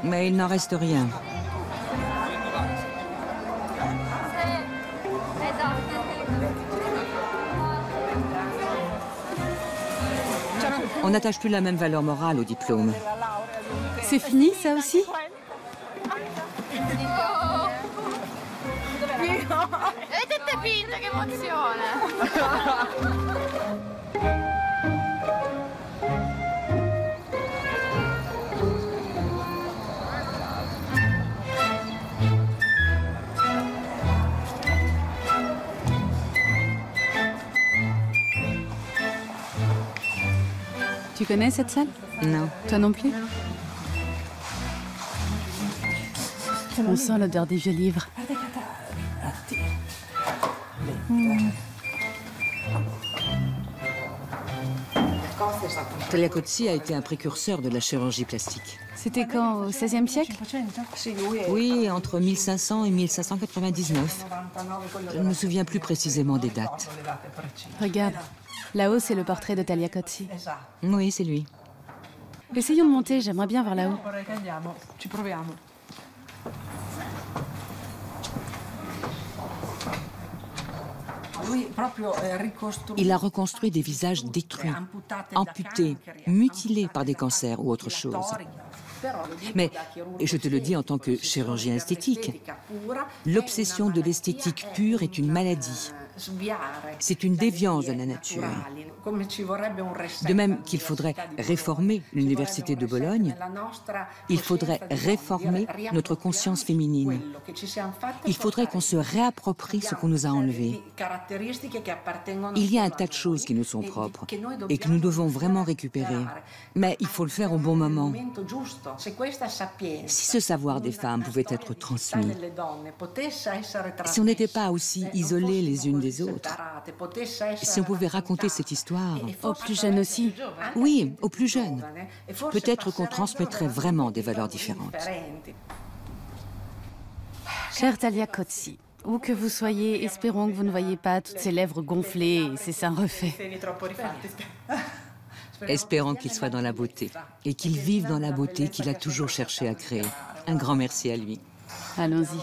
S16: mais il n'en reste rien. On n'attache plus la même valeur morale au diplôme.
S1: C'est fini, ça aussi?
S3: Vedete finta, che emozione!
S1: Tu connais cette salle?
S16: Non.
S1: Toi non plus? On sent l'odeur des vieux livres.
S16: Tagliacozzi a été un précurseur de la chirurgie plastique.
S1: C'était quand, au XVIe siècle?
S16: Oui, entre 1500 et 1599. Je ne me souviens plus précisément des dates.
S1: Regarde, là-haut, c'est le portrait de Tagliacozzi.
S16: Oui, c'est lui.
S1: Essayons de monter, j'aimerais bien voir là-haut.
S16: Il a reconstruit des visages détruits, amputés, mutilés par des cancers ou autre chose. Mais, et je te le dis en tant que chirurgien esthétique, l'obsession de l'esthétique pure est une maladie. C'est une déviance de la nature. De même qu'il faudrait réformer l'université de Bologne, il faudrait réformer notre conscience féminine. Il faudrait qu'on se réapproprie ce qu'on nous a enlevé. Il y a un tas de choses qui nous sont propres et que nous devons vraiment récupérer. Mais il faut le faire au bon moment. Si ce savoir des femmes pouvait être transmis, si on n'était pas aussi isolés les unes des autres, si on pouvait raconter cette histoire...
S1: Aux plus jeunes aussi.
S16: Oui, aux plus jeunes. Peut-être qu'on transmettrait vraiment des valeurs différentes.
S1: Chère Tagliacozzi, où que vous soyez, espérons que vous ne voyez pas toutes ces lèvres gonflées et ces seins refaits.
S16: Espérons qu'il soit dans la beauté et qu'il vive dans la beauté qu'il a toujours cherché à créer. Un grand merci à lui.
S1: Allons-y.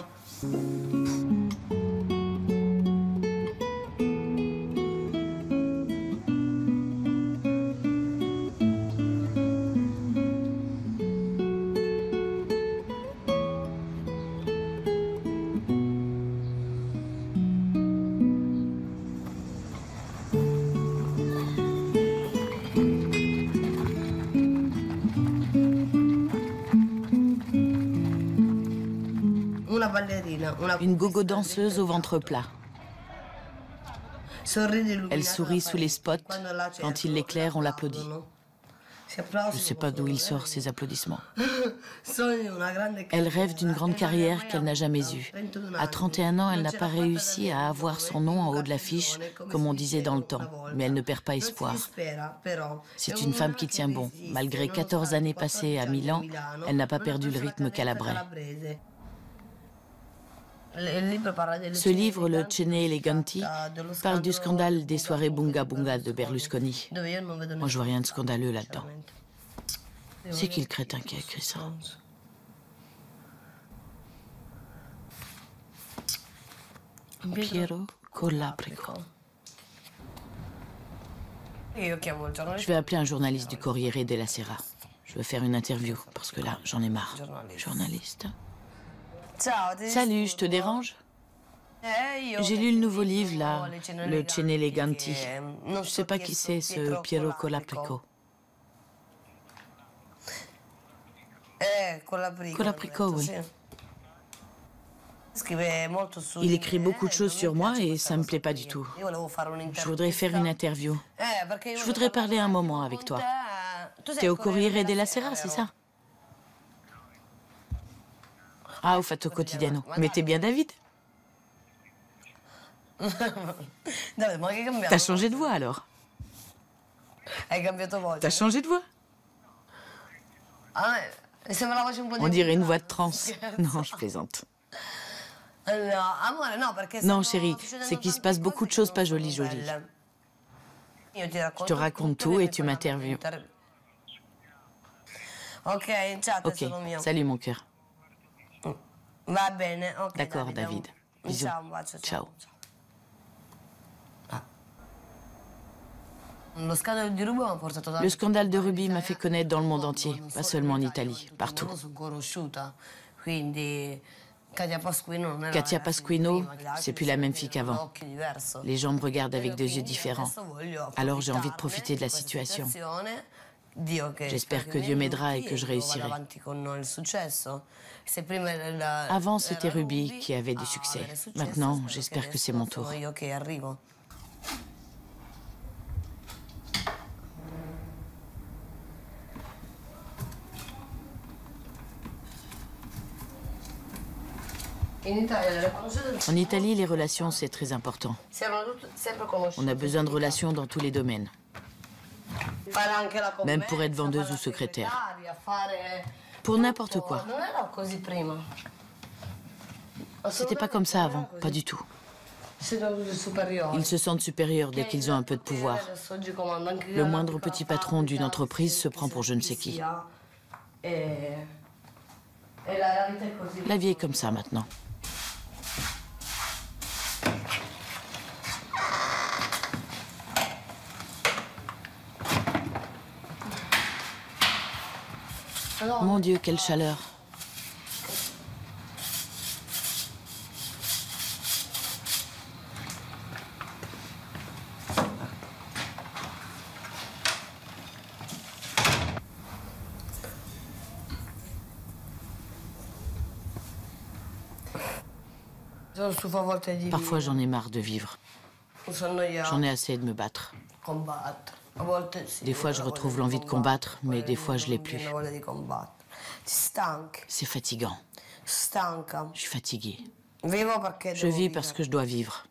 S9: Une gogo danseuse au ventre plat. Elle sourit sous les spots. Quand il l'éclaire, on l'applaudit. Je ne sais pas d'où il sort ces applaudissements. Elle rêve d'une grande carrière qu'elle n'a jamais eue. À 31 ans, elle n'a pas réussi à avoir son nom en haut de l'affiche, comme on disait dans le temps. Mais elle ne perd pas espoir. C'est une femme qui tient bon. Malgré 14 années passées à Milan, elle n'a pas perdu le rythme calabré. Ce livre, le Cene Eleganti, parle du scandale des soirées Bunga Bunga de Berlusconi. Moi, je vois rien de scandaleux là-dedans. C'est qui le crétin qui a écrit ça? Piero Colaprico. Je vais appeler un journaliste du Corriere della Sera. Je veux faire une interview, parce que là, j'en ai marre. Journaliste. Salut, je te dérange? J'ai lu le nouveau livre, là, le Cene Eleganti. Je sais pas qui c'est, ce Piero Colaprico. Colaprico, oui. Il écrit beaucoup de choses sur moi et ça me plaît pas du tout. Je voudrais faire une interview. Je voudrais parler un moment avec toi. T'es au Corriere della Sera, c'est ça? Ah, au Fatto Quotidiano. Mais t'es bien David? T'as changé de voix alors? T'as changé de voix? On dirait une voix de trans. Non, je plaisante. Non, chérie, c'est qu'il se passe beaucoup de choses pas jolies. Je te raconte tout et tu m'interviews.
S17: Ok,
S9: salut mon cœur. D'accord, David. Bisous. Ciao. Le scandale de Ruby m'a fait connaître dans le monde entier, pas seulement en Italie, partout. Katia Pasquino, c'est plus la même fille qu'avant. Les gens me regardent avec des yeux différents. Alors j'ai envie de profiter de la situation. J'espère que Dieu m'aidera et que je réussirai. Avant, c'était Ruby qui avait du succès. Maintenant, j'espère que c'est mon tour. En Italie, les relations, c'est très important. On a besoin de relations dans tous les domaines. Même pour être vendeuse ou secrétaire. Pour n'importe quoi. C'était pas comme ça avant, pas du tout. Ils se sentent supérieurs dès qu'ils ont un peu de pouvoir. Le moindre petit patron d'une entreprise se prend pour je ne sais qui. La vie est comme ça maintenant. Mon Dieu, quelle chaleur. Parfois, j'en ai marre de vivre. J'en ai assez de me battre. Des fois, je retrouve l'envie de combattre, mais des fois, je l'ai plus. C'est fatigant. Je suis fatiguée. Je vis parce que je dois vivre.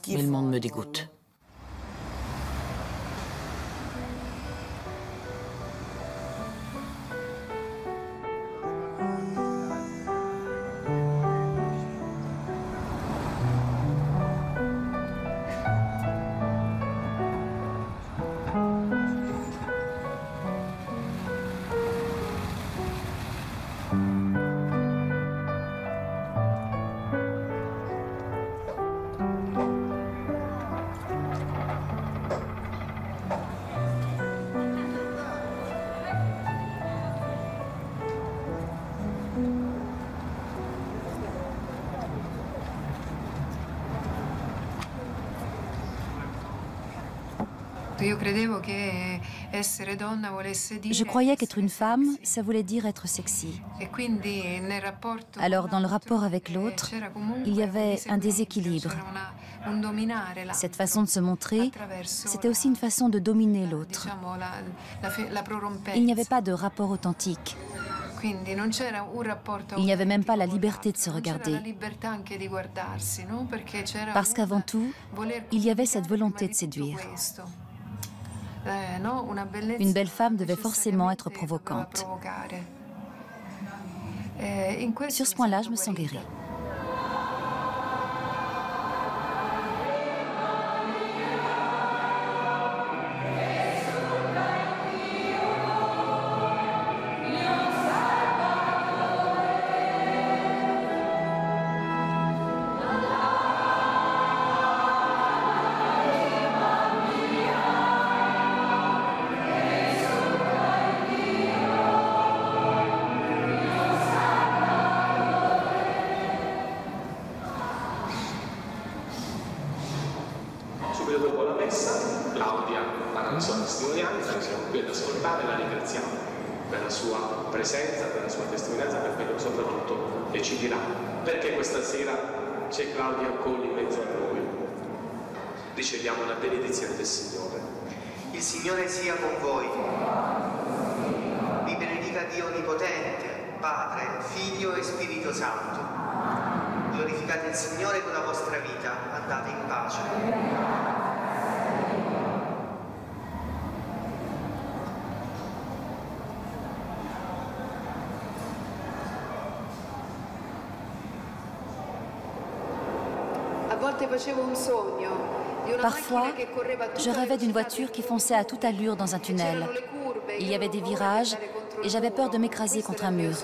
S9: Mais le monde me dégoûte.
S21: Je croyais qu'être une femme, ça voulait dire être sexy. Alors, dans le rapport avec l'autre, il y avait un déséquilibre. Cette façon de se montrer, c'était aussi une façon de dominer l'autre. Il n'y avait pas de rapport authentique. Il n'y avait même pas la liberté de se regarder. Parce qu'avant tout, il y avait cette volonté de séduire. Une belle femme devait forcément être provocante. Sur ce point-là, je me sens guérie.
S7: Riceviamo la benedizione del Signore. Il Signore sia con voi. Vi benedica Dio Onnipotente, Padre, Figlio e Spirito Santo. Glorificate il Signore con la vostra vita. Andate in pace.
S21: Parfois, je rêvais d'une voiture qui fonçait à toute allure dans un tunnel. Il y avait des virages et j'avais peur de m'écraser contre un mur.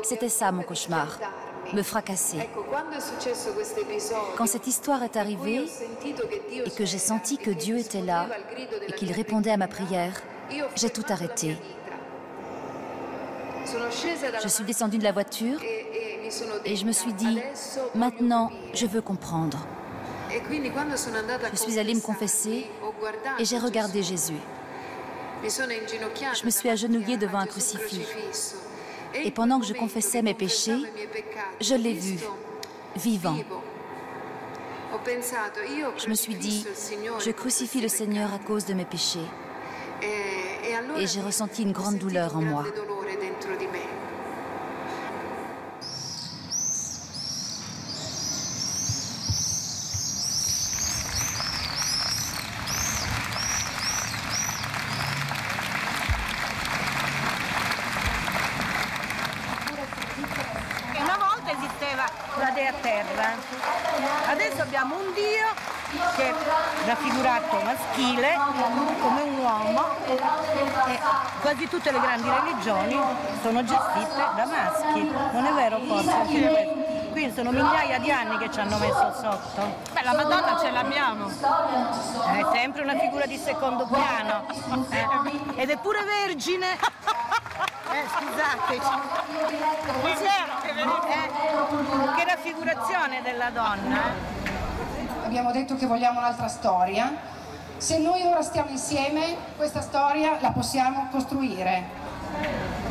S21: C'était ça mon cauchemar, me fracasser. Quand cette histoire est arrivée et que j'ai senti que Dieu était là et qu'il répondait à ma prière, j'ai tout arrêté. Je suis descendue de la voiture et je me suis dit, maintenant, je veux comprendre. Je suis allée me confesser et j'ai regardé Jésus. Je me suis agenouillée devant un crucifix. Et pendant que je confessais mes péchés, je l'ai vu, vivant. Je me suis dit, je crucifie le Seigneur à cause de mes péchés. Et j'ai ressenti une grande douleur en moi.
S10: La dea terra. Adesso abbiamo un Dio che è raffigurato maschile come un uomo e quasi tutte le grandi religioni sono gestite da maschi, non è vero forse? Qui sono migliaia di anni che ci hanno messo sotto.
S17: Beh, la Madonna ce l'abbiamo.
S10: È sempre una figura di secondo piano. Ed è pure vergine. Scusateci. Che raffigurazione della donna.
S12: Abbiamo detto che vogliamo un'altra storia. Se noi ora stiamo insieme, questa storia la possiamo costruire.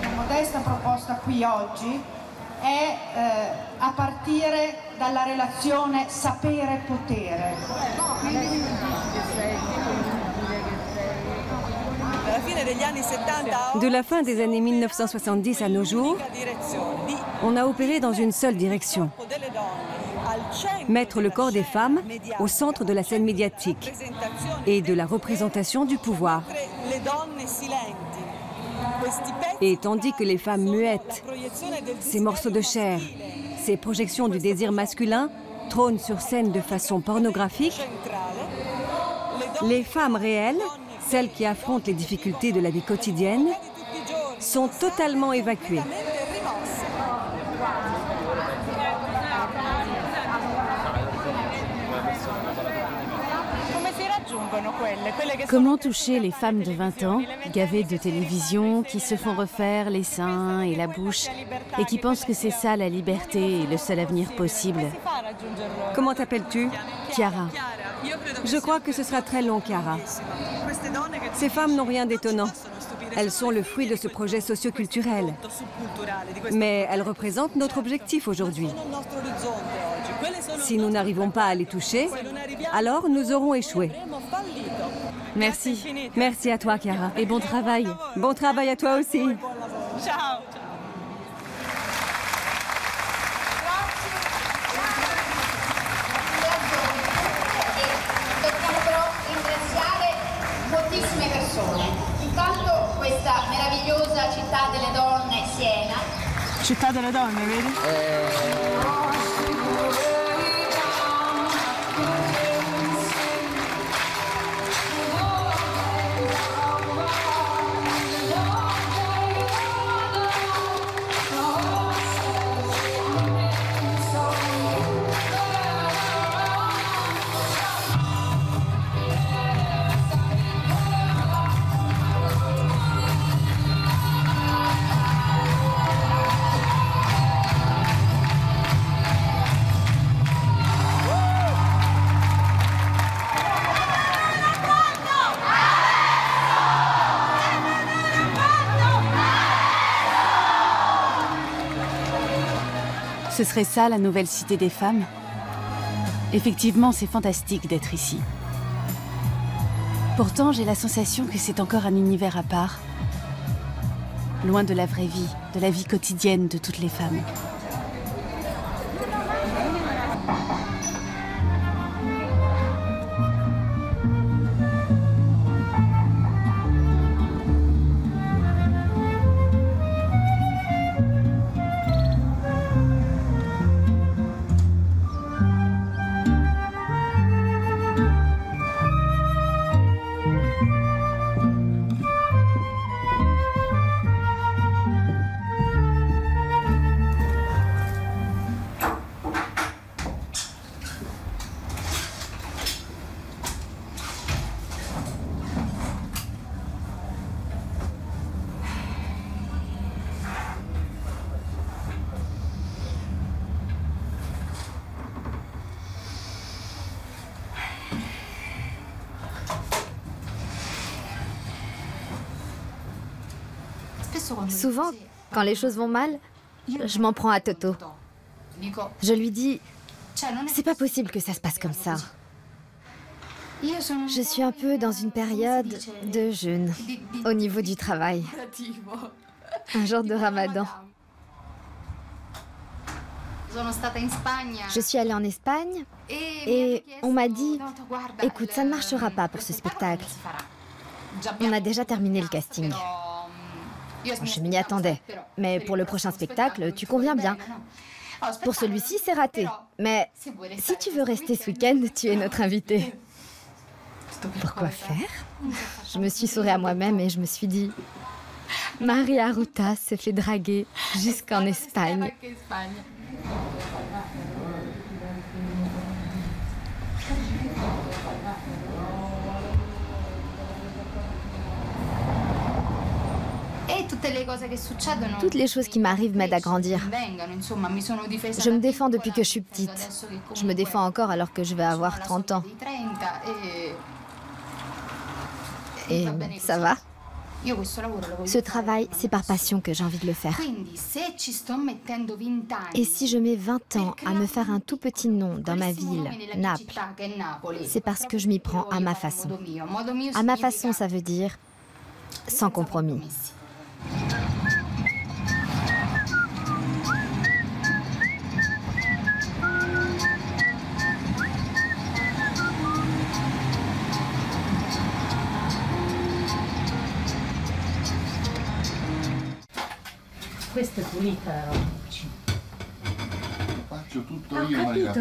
S12: La modesta proposta qui oggi è a partire dalla relazione sapere-potere.
S23: De la fin des années 1970 à nos jours, on a opéré dans une seule direction. Mettre le corps des femmes au centre de la scène médiatique et de la représentation du pouvoir. Et tandis que les femmes muettes, ces morceaux de chair, ces projections du désir masculin trônent sur scène de façon pornographique, les femmes réelles, celles qui affrontent les difficultés de la vie quotidienne, sont totalement évacuées.
S1: Comment toucher les femmes de 20 ans, gavées de télévision, qui se font refaire les seins et la bouche, et qui pensent que c'est ça la liberté et le seul avenir possible?
S23: Comment t'appelles-tu?
S1: Chiara.
S23: Je crois que ce sera très long, Chiara. Ces femmes n'ont rien d'étonnant. Elles sont le fruit de ce projet socio-culturel. Mais elles représentent notre objectif aujourd'hui. Si nous n'arrivons pas à les toucher, alors nous aurons échoué.
S1: Merci.
S23: Merci à toi, Chiara.
S1: Et bon travail.
S23: Bon travail à toi aussi.
S17: Ciao.
S24: Moltissime persone. Intanto questa meravigliosa città delle donne, Siena.
S17: Città delle donne, vedi?
S1: Ce serait ça la nouvelle cité des femmes? Effectivement, c'est fantastique d'être ici. Pourtant, j'ai la sensation que c'est encore un univers à part. Loin de la vraie vie, de la vie quotidienne de toutes les femmes.
S5: Souvent, quand les choses vont mal, je m'en prends à Toto. Je lui dis, c'est pas possible que ça se passe comme ça. Je suis un peu dans une période de jeûne au niveau du travail. Un genre de ramadan. Je suis allée en Espagne et on m'a dit, écoute, ça ne marchera pas pour ce spectacle. On a déjà terminé le casting. Je m'y attendais, mais pour le prochain spectacle, tu conviens bien. Pour celui-ci, c'est raté. Mais si tu veux rester ce week-end, tu es notre invité. Pourquoi faire? Je me suis souri à moi-même et je me suis dit, Maria Ruta se fait draguer jusqu'en Espagne. Toutes les choses qui m'arrivent m'aident à grandir. Je me défends depuis que je suis petite. Je me défends encore alors que je vais avoir 30 ans. Et ça va. Ce travail, c'est par passion que j'ai envie de le faire. Et si je mets 20 ans à me faire un tout petit nom dans ma ville, Naples, c'est parce que je m'y prends à ma façon. À ma façon, ça veut dire sans compromis.
S6: Questa è pulita la roba.
S8: Faccio tutto io, Maria,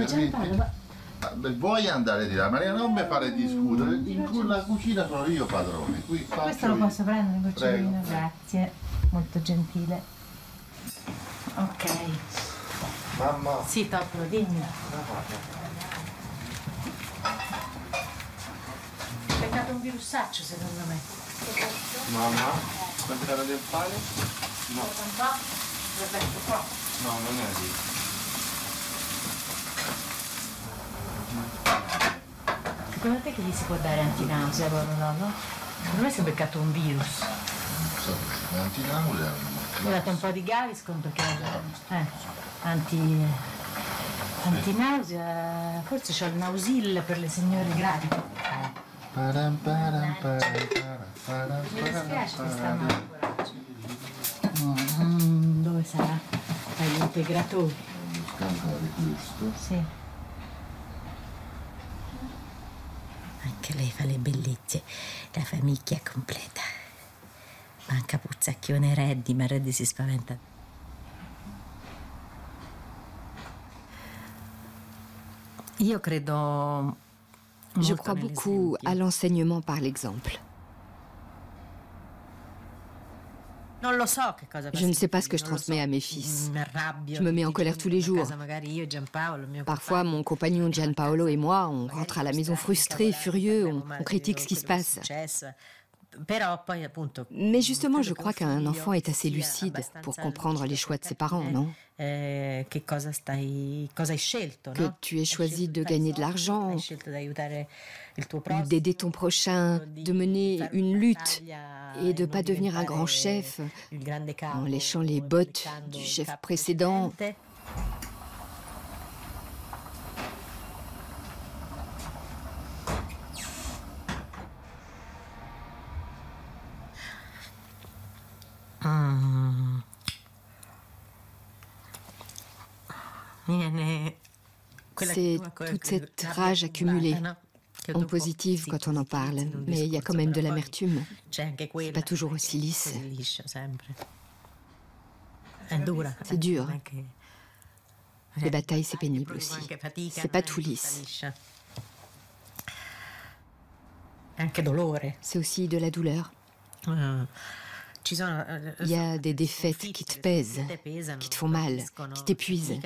S8: vuoi andare di là? Maria, non mi fare discutere, in la cucina sono io padrone. Qui
S6: questo lo posso prendere, un gocciolino? Grazie, molto gentile. Ok.
S8: Mamma.
S6: Sì, Topolo, dimmi. È beccato un virusaccio secondo me.
S8: Mamma, quanto era del pane? No. No, non è lì.
S6: Secondo te che gli si può dare antinausea, Lollo? Secondo me si è beccato un virus.
S8: Non so, antinausea.
S6: Gli ho dato un po' di Gaviscon perché antinausea, forse c'ho il Nausil per le signore gravide. Mi dispiace questa mano, coraggio. Dove sarà? Agli integratori. Sì.
S9: Anche lei fa le bellezze, la famiglia completa. Manca Puzzacchione Reddy, ma Reddy si spaventa. Io credo.
S15: Je crois beaucoup à l'enseignement par l'exemple. Je ne sais pas ce que je transmets à mes fils. Je me mets en colère tous les jours. Parfois, mon compagnon Gianpaolo et moi, on rentre à la maison frustrés, furieux, on critique ce qui se passe. Mais justement, je crois qu'un enfant est assez lucide pour comprendre les choix de ses parents, non? Que tu aies choisi de gagner de l'argent, d'aider ton prochain, de mener une lutte et de ne pas devenir un grand chef en léchant les bottes du chef précédent. C'est toute cette rage accumulée, en positive quand on en parle, mais il y a quand même de l'amertume. C'est pas toujours aussi lisse. C'est dur. Les batailles, c'est pénible aussi. C'est pas tout lisse. C'est aussi de la douleur. Il y a des défaites qui te pèsent, qui te font mal, qui t'épuisent.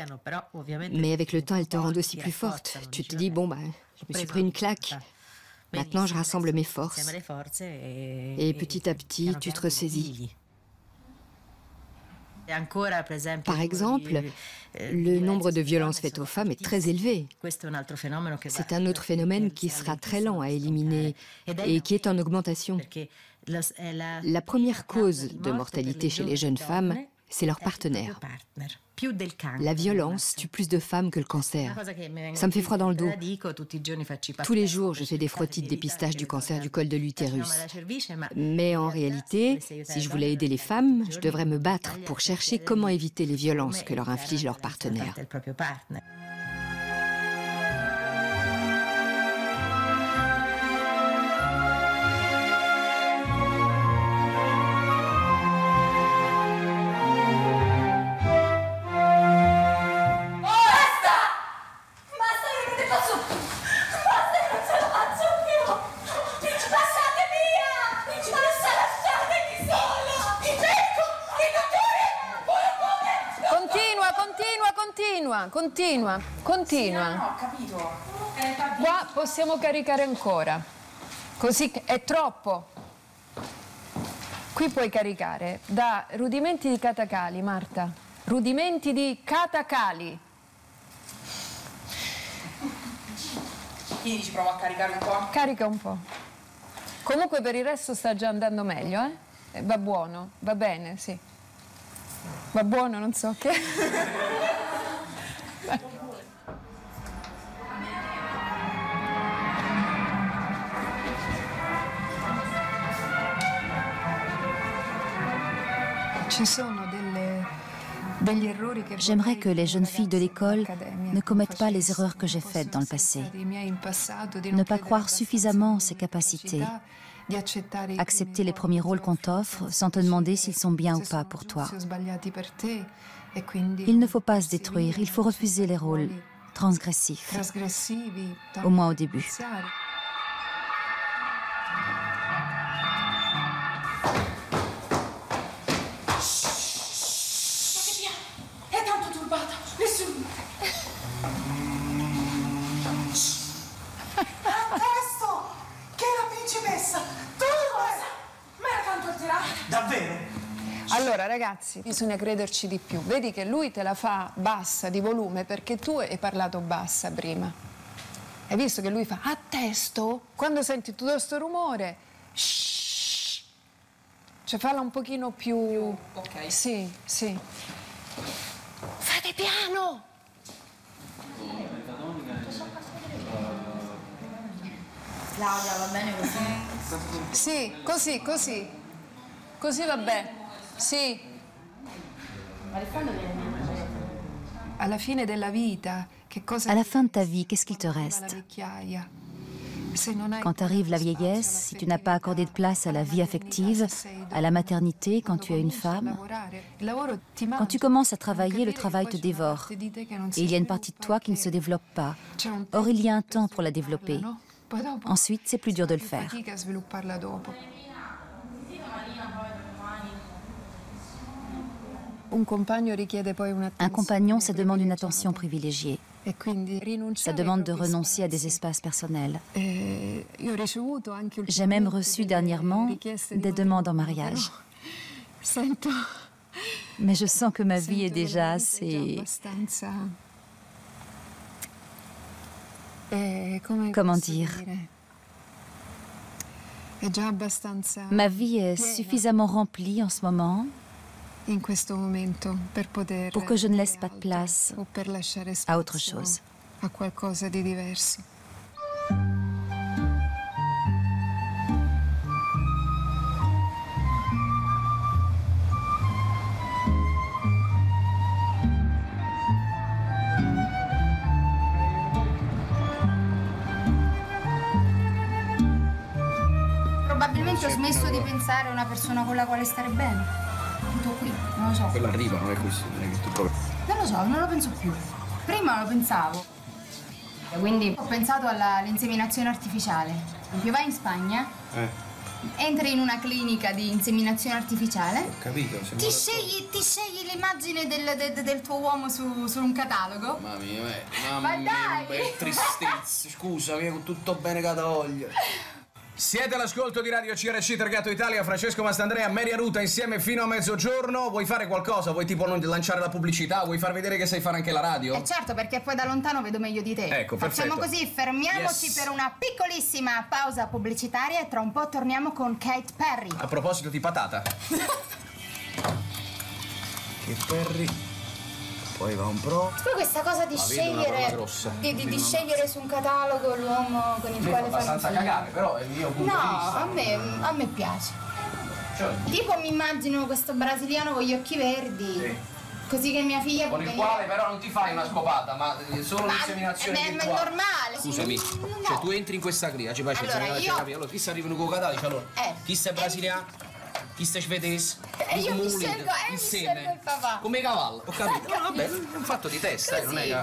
S15: Mais avec le temps, elles te rendent aussi plus forte. Tu te dis, bon, je me suis pris une claque. Maintenant, je rassemble mes forces. Et petit à petit, tu te ressaisis. Par exemple, le nombre de violences faites aux femmes est très élevé. C'est un autre phénomène qui sera très lent à éliminer et qui est en augmentation. La première cause de mortalité chez les jeunes femmes, c'est leur partenaire. La violence tue plus de femmes que le cancer. Ça me fait froid dans le dos. Tous les jours, je fais des frottis de dépistage du cancer du col de l'utérus. Mais en réalité, si je voulais aider les femmes, je devrais me battre pour chercher comment éviter les violences que leur inflige leur partenaire.
S20: Continua.
S12: No, ho capito.
S20: Qua possiamo caricare ancora. Così è troppo. Qui puoi caricare da rudimenti di Kathakali, Marta. Rudimenti di Kathakali.
S12: Quindi ci provo a caricare un po'?
S20: Carica un po'. Comunque per il resto sta già andando meglio, eh? Va buono, va bene, sì. Va buono, non so che.
S21: J'aimerais que les jeunes filles de l'école ne commettent pas les erreurs que j'ai faites dans le passé. Ne pas croire suffisamment en ses capacités. Accepter les premiers rôles qu'on t'offre sans te demander s'ils sont bien ou pas pour toi. Il ne faut pas se détruire, il faut refuser les rôles transgressifs, au moins au début.
S20: Allora ragazzi, bisogna crederci di più. Vedi che lui te la fa bassa di volume perché tu hai parlato bassa prima. Hai visto che lui fa a testo? Quando senti tutto questo rumore, shh, cioè falla un pochino più... Ok. Sì, sì. Fate piano!
S21: Claudia, va bene così?
S20: Sì, così, così. Così va bene. Sì.
S21: À la fin de ta vie, qu'est-ce qu'il te reste? Quand arrive la vieillesse, si tu n'as pas accordé de place à la vie affective, à la maternité, quand tu es une femme, quand tu commences à travailler, le travail te dévore. Et il y a une partie de toi qui ne se développe pas. Or, il y a un temps pour la développer. Ensuite, c'est plus dur de le faire. Un compagnon, ça demande une attention privilégiée. Ça demande de renoncer à des espaces personnels. J'ai même reçu dernièrement des demandes en mariage. Mais je sens que ma vie est déjà assez... Comment dire? Ma vie est suffisamment remplie en ce moment pour que je ne laisse pas de place à autre chose.
S3: Probabilmente ho smesso di pensare a una persona con la quale stare bene. Tutto qui, non lo so.
S13: Quella arriva, non è così, non è che tu provi.
S3: Non lo so, non lo penso più. Prima lo pensavo. Quindi ho pensato all'inseminazione artificiale. Vai in Spagna, entri in una clinica di inseminazione artificiale.
S13: Ho capito.
S3: Ti scegli l'immagine del tuo uomo su un catalogo.
S13: Mamma mia, ma dai! Che tristezza, scusa, con tutto bene che voglio.
S14: Siete all'ascolto di Radio CRC Targato Italia, Francesco Mastandrea, Mary Aruta insieme fino a mezzogiorno. Vuoi fare qualcosa? Vuoi tipo lanciare la pubblicità? Vuoi far vedere che sai fare anche la radio?
S3: Certo, perché poi da lontano vedo meglio di te.
S14: Ecco, perfetto.
S3: Facciamo così, fermiamoci per una piccolissima pausa pubblicitaria e tra un po' torniamo con Katy Perry.
S14: A proposito di patata. Katy Perry. Poi va un pro.
S3: Poi questa cosa di scegliere di scegliere su un catalogo l'uomo con il quale fare
S14: abbastanza cagare, però è il mio punto di vista.
S3: a me piace. Cioè, tipo mi immagino questo brasiliano con gli occhi verdi, così che mia figlia
S14: con il quale però non ti fai una scopata, ma solo l'inseminazione virtuale.
S3: Ma è normale.
S14: Scusami, cioè tu entri in questa cria, ci fai allora chi sta arrivando con catalogo, allora chi sta brasiliano? Chi stai svedese?
S3: Io mi scelgo il papà.
S14: Come cavallo, ho capito. No, vabbè, è un fatto di testa, non è che...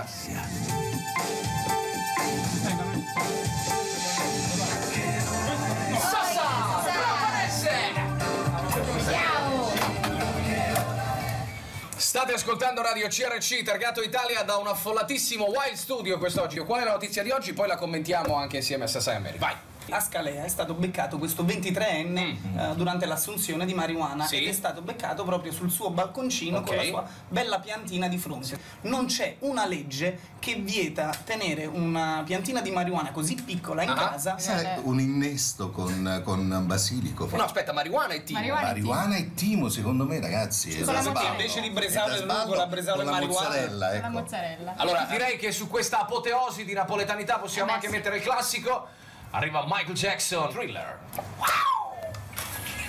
S14: State ascoltando Radio CRC Targato Italia da un affollatissimo Wild Studio quest'oggi. Qual è la notizia di oggi? Poi la commentiamo anche insieme a Sasai e Mary. Vai!
S18: A Scalea è stato beccato questo 23enne durante l'assunzione di marijuana ed è stato beccato proprio sul suo balconcino con la sua bella piantina di fronte. Non c'è una legge che vieta tenere una piantina di marijuana così piccola in casa.
S8: Un innesto con basilico.
S14: No, aspetta, marijuana e timo.
S8: Marijuana e timo, secondo me, ragazzi.
S18: Invece di bresaola e rucola, la bresaola e marijuana.
S8: Ecco.
S3: La mozzarella.
S14: Allora, direi che su questa apoteosi di napoletanità possiamo anche mettere il classico. Arriva Michael Jackson, Thriller. Wow!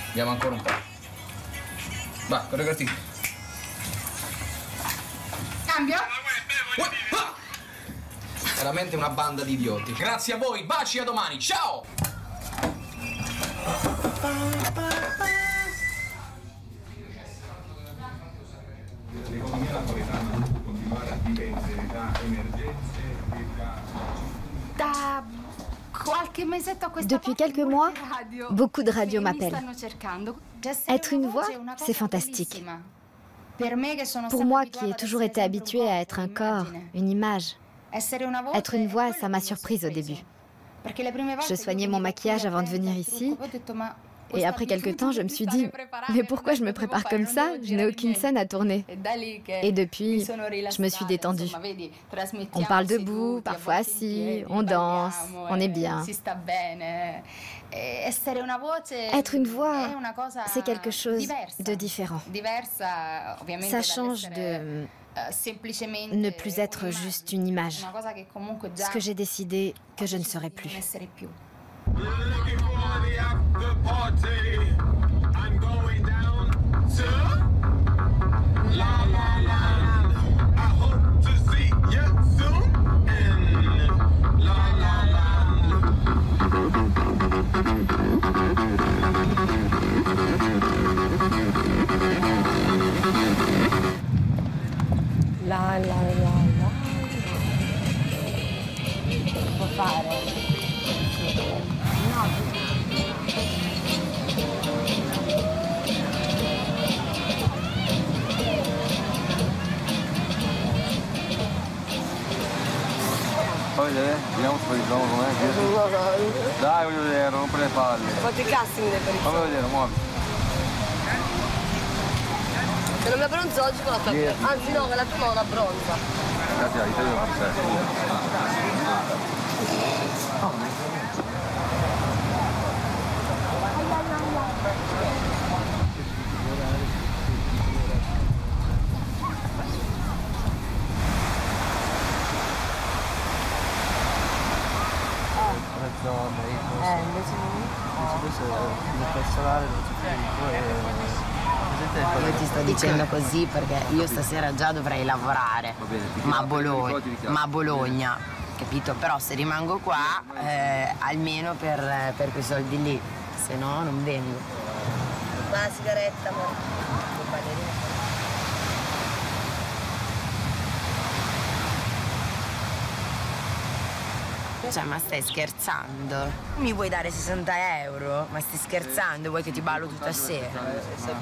S14: Andiamo ancora un po'. Va, coreografia.
S3: Cambio?
S14: Veramente una banda di idioti. Grazie a voi, baci, a domani, ciao!
S19: L'economia napoletana non può continuare a dipendere da emergenze e da...
S5: Depuis quelques mois, beaucoup de radios m'appellent. Être une voix, c'est fantastique. Pour moi qui ai toujours été habituée à être un corps, une image, être une voix, ça m'a surprise au début. Je soignais mon maquillage avant de venir ici. Et après quelques temps, je me suis dit, mais pourquoi je me prépare comme ça? Je n'ai aucune scène à tourner. Et depuis, je me suis détendue. On parle debout, parfois assis, on danse, on est bien. Être une voix, c'est quelque chose de différent. Ça change de ne plus être juste une image. Ce que j'ai décidé que je ne serai plus.
S19: Looking for the after party. I'm going down to La La Land. I hope to see you soon in La La Land.
S10: La la la la. Che può fare?
S13: Fammi vedere, vediamo se facciamo com'è. Dai, voglio vedere, non rompere le palle.
S10: Fate i casting del pericolo.
S13: Fammi vedere, muovi.
S10: Se non mi abbronzo oggi con la tua yeah. Anzi no, con la tua una bronza.
S13: Grazie, io devo fare
S22: Io ti sto dicendo così perché io stasera già dovrei lavorare, ma a Bologna, capito? Però se rimango qua, almeno per quei soldi lì, se no non vengo.
S10: Una sigaretta, ballerina.
S22: Cioè, ma stai scherzando? Mi vuoi dare 60 euro? Ma stai scherzando? Vuoi che ti ballo tutta sera?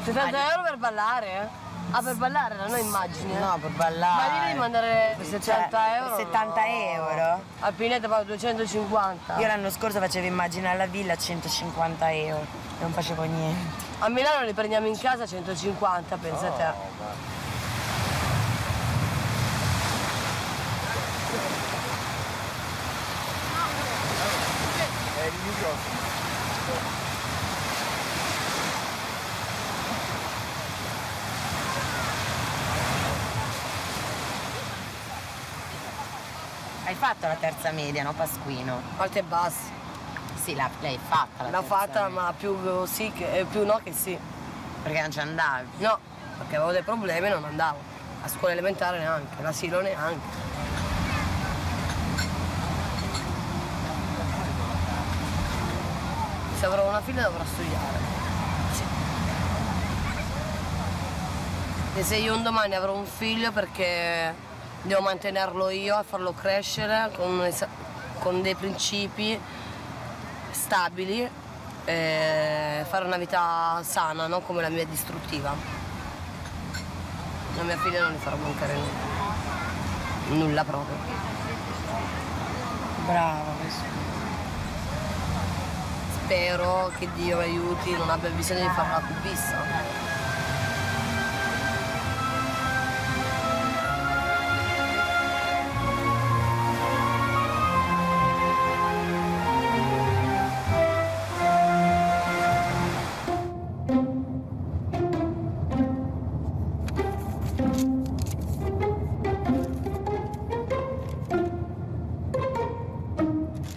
S10: 60 euro per ballare, eh?
S2: Ah, per ballare, non ho immagini.
S22: No, per ballare.
S2: Ma devi mandare 70 euro?
S22: 70 euro?
S2: A Pineta pago 250.
S22: Io l'anno scorso facevo immagine alla villa a 150 euro. Non facevo niente.
S2: A Milano li prendiamo in casa a 150, pensa te.
S22: Hai fatto la terza media, no Pasquino?
S2: Alti e bassi.
S22: Sì, l'hai fatta la
S2: L'ho
S22: terza
S2: fatta,
S22: media.
S2: ma più sì che più no che sì.
S22: Perché non ci andavi?
S2: No, perché avevo dei problemi e non andavo. A scuola elementare neanche, l'asilo neanche. Se avrò una figlia dovrò studiare. Sì. E se io un domani avrò un figlio perché devo mantenerlo io e farlo crescere con dei principi stabili e fare una vita sana, non come la mia distruttiva. La mia figlia non gli farò mancare nulla. Nulla proprio. Brava questo. Spero che Dio mi aiuti, non abbia bisogno di fare la cubissa.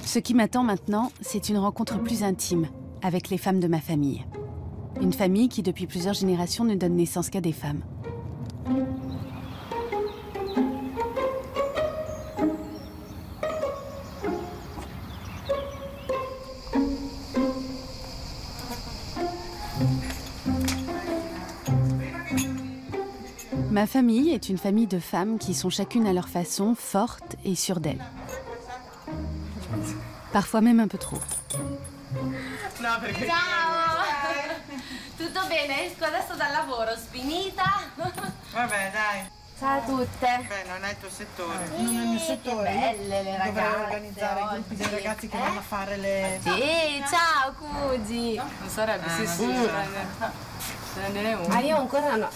S1: Ce qui m'attend maintenant, c'est une rencontre plus intime avec les femmes de ma famille. Une famille qui, depuis plusieurs générations, ne donne naissance qu'à des femmes. Ma famille est une famille de femmes qui sont chacune à leur façon fortes et sûres d'elles. Parfois même un peu trop.
S4: No, perché... Ciao! Tutto bene? Esco adesso dal lavoro, sfinita.
S6: Vabbè, dai.
S4: Ciao a tutte.
S6: Beh, non è il tuo settore.
S4: Non è il mio settore. Che belle le ragazze.
S6: Dovrei organizzare i gruppi dei ragazzi che vanno a fare le...
S4: Sì, ciao Cugi. Non sarebbe, sì, sì. Prendere uno.
S2: Ah, io ancora no.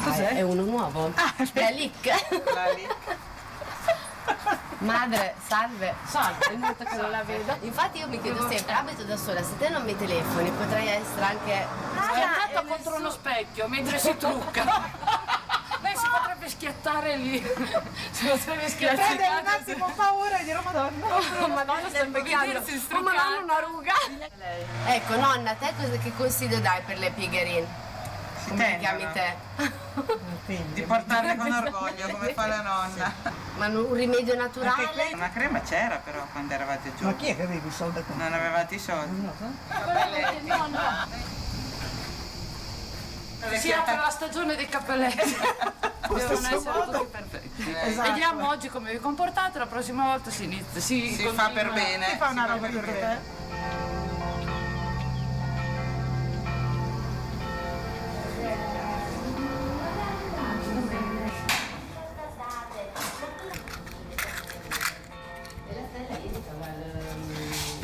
S4: Cos'è?
S2: È uno nuovo.
S4: La Lick.
S6: La Lick.
S2: Madre, salve.
S4: Salve, è molto che non la vedo.
S2: Infatti io mi chiedo sempre, abito da sola, se te non mi telefoni potrei essere anche...
S4: Schiattato contro uno specchio mentre si trucca. Lei si potrebbe schiattare lì. Si potrebbe schiattare.
S6: Prende un attimo paura e dirò Madonna.
S2: Oh, Madonna, sto invecchiando. Oh, Madonna, una ruga. Ecco, nonna, te che consiglio dai per le piegherine? Come ti chiami te?
S6: Di portarle con orgoglio, come fa la nonna.
S2: Ma un rimedio naturale?
S6: Una crema c'era però quando eravate giù.
S11: Ma chi è che avevi i soldi?
S6: Non avevate i soldi?
S11: Non lo so.
S4: Si apre la stagione dei cappelletti. Devono essere tutti perfetti.
S6: Esatto.
S4: Vediamo oggi come vi comportate, la prossima volta si inizia. Si
S6: fa per bene.
S4: Si fa una roba per te.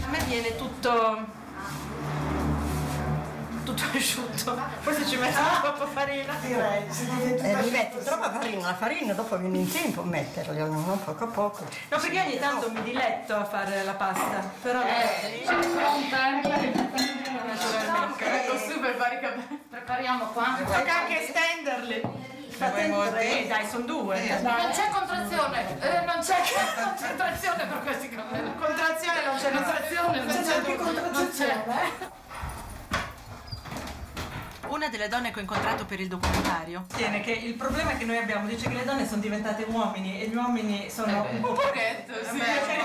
S6: A me viene tutto asciutto, forse ci metto troppa farina.
S11: Direi, mi metti troppa farina, la farina dopo viene in tempo a metterla, non poco a poco.
S6: No, perché ogni tanto mi diletto a fare la pasta, però...
S4: C'è pronta? Naturalmente. Su per fare i capelli. Prepariamo qua.
S6: Tocca anche stenderli. Dai, sono due.
S4: Non c'è contrazione, non c'è contrazione per questi capelli.
S6: Contrazione non c'è,
S4: non c'è.
S6: Una delle donne che ho incontrato per il documentario tiene che il problema che noi abbiamo, dice che le donne sono diventate uomini e gli uomini sono un pochetto, sì. Perché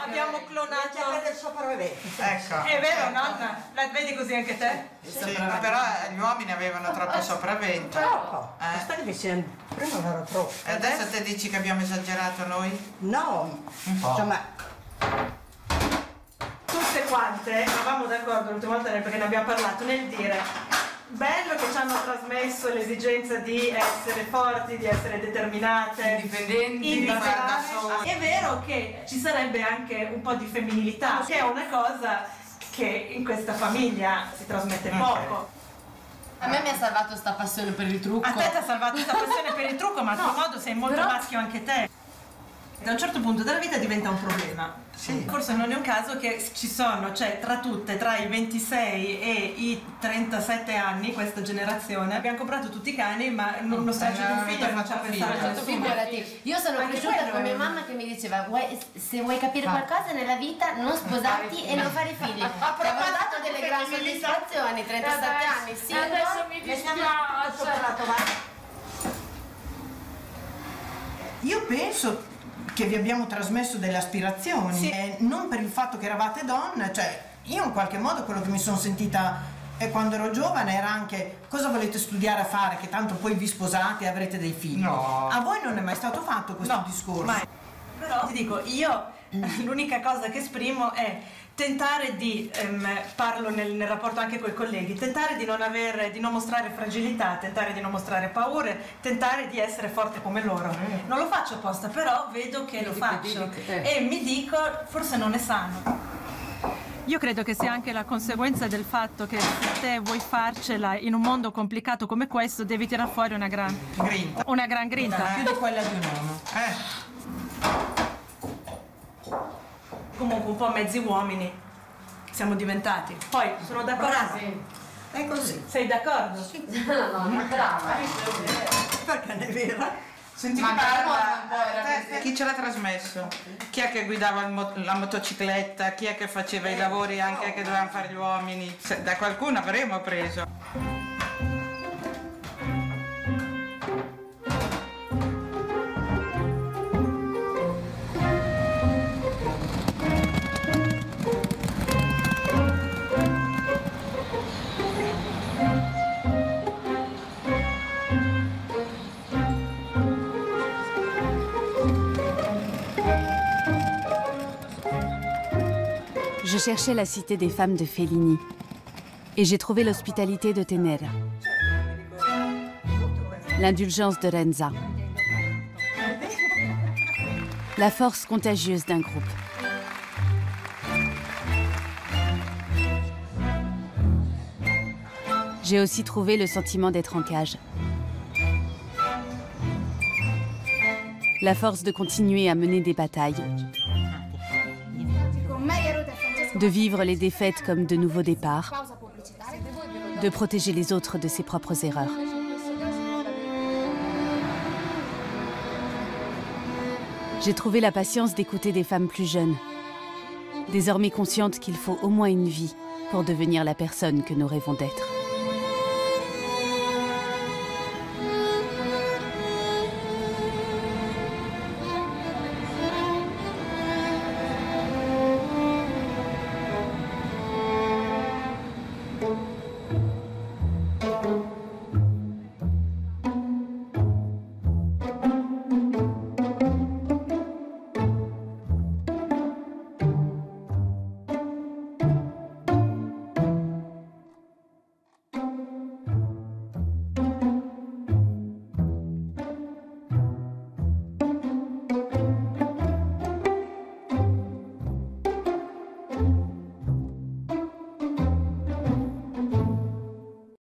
S6: abbiamo clonato
S11: per il sopravvivenza.
S6: Ecco. È vero, nonna? La vedi così anche te?
S16: Sì, però gli uomini avevano troppo sopravvento.
S11: Troppo. Stai dicendo, prima era troppo.
S16: E adesso te dici che abbiamo esagerato noi?
S11: No, insomma...
S6: Tutte quante eravamo d'accordo l'ultima volta perché ne abbiamo parlato nel dire bello che ci hanno trasmesso l'esigenza di essere forti, di essere determinate, indipendenti. È vero che ci sarebbe anche un po' di femminilità, che è una cosa che in questa famiglia si trasmette poco.
S2: A me mi ha salvato sta passione per il trucco.
S6: A te ti ha salvato questa passione per il trucco, ma a tuo modo sei molto maschio anche te. Da un certo punto della vita diventa un problema. Sì. Forse non è un caso che ci sono, cioè tra tutte, tra i 26 e i 37 anni, questa generazione, abbiamo comprato tutti i cani, ma non sta facendo un figlio, non ci ha pensato.
S2: Figurati, io sono cresciuta con mia mamma che mi diceva se vuoi capire qualcosa nella vita non sposarti e non fare figli. Ti avevo dato delle grandi soddisfazioni, 37 anni, sì.
S4: Adesso mi dispiace.
S11: Io penso che vi abbiamo trasmesso delle aspirazioni, non per il fatto che eravate donne, cioè io in qualche modo quello che mi sono sentita quando ero giovane era anche cosa volete studiare a fare, che tanto poi vi sposate e avrete dei figli. No. A voi non è mai stato fatto questo discorso?
S6: Mai. Però ti dico, io l'unica cosa che esprimo è tentare di, parlo nel rapporto anche con i colleghi, tentare di non mostrare fragilità, tentare di non mostrare paure, tentare di essere forte come loro. Non lo faccio apposta, però vedo che lo faccio e mi dico forse non è sano. Io credo che sia anche la conseguenza del fatto che se te vuoi farcela in un mondo complicato come questo devi tirar fuori una gran grinta. Una gran grinta.
S11: Più di quella di un uomo.
S6: Comunque un po' mezzi uomini siamo diventati. Poi sono d'accordo.
S11: È così.
S6: Sei d'accordo?
S11: Sì. No, brava. Perché non è vero?
S16: Senti, chi ce l'ha trasmesso? Chi è che guidava la motocicletta? Chi è che faceva i lavori anche che dovevano fare gli uomini? Da qualcuno avremmo preso.
S1: Je cherchais la cité des femmes de Fellini et j'ai trouvé l'hospitalité de Tenera, l'indulgence de Renza, la force contagieuse d'un groupe. J'ai aussi trouvé le sentiment d'être en cage, la force de continuer à mener des batailles, de vivre les défaites comme de nouveaux départs, de protéger les autres de ses propres erreurs. J'ai trouvé la patience d'écouter des femmes plus jeunes, désormais conscientes qu'il faut au moins une vie pour devenir la personne que nous rêvons d'être.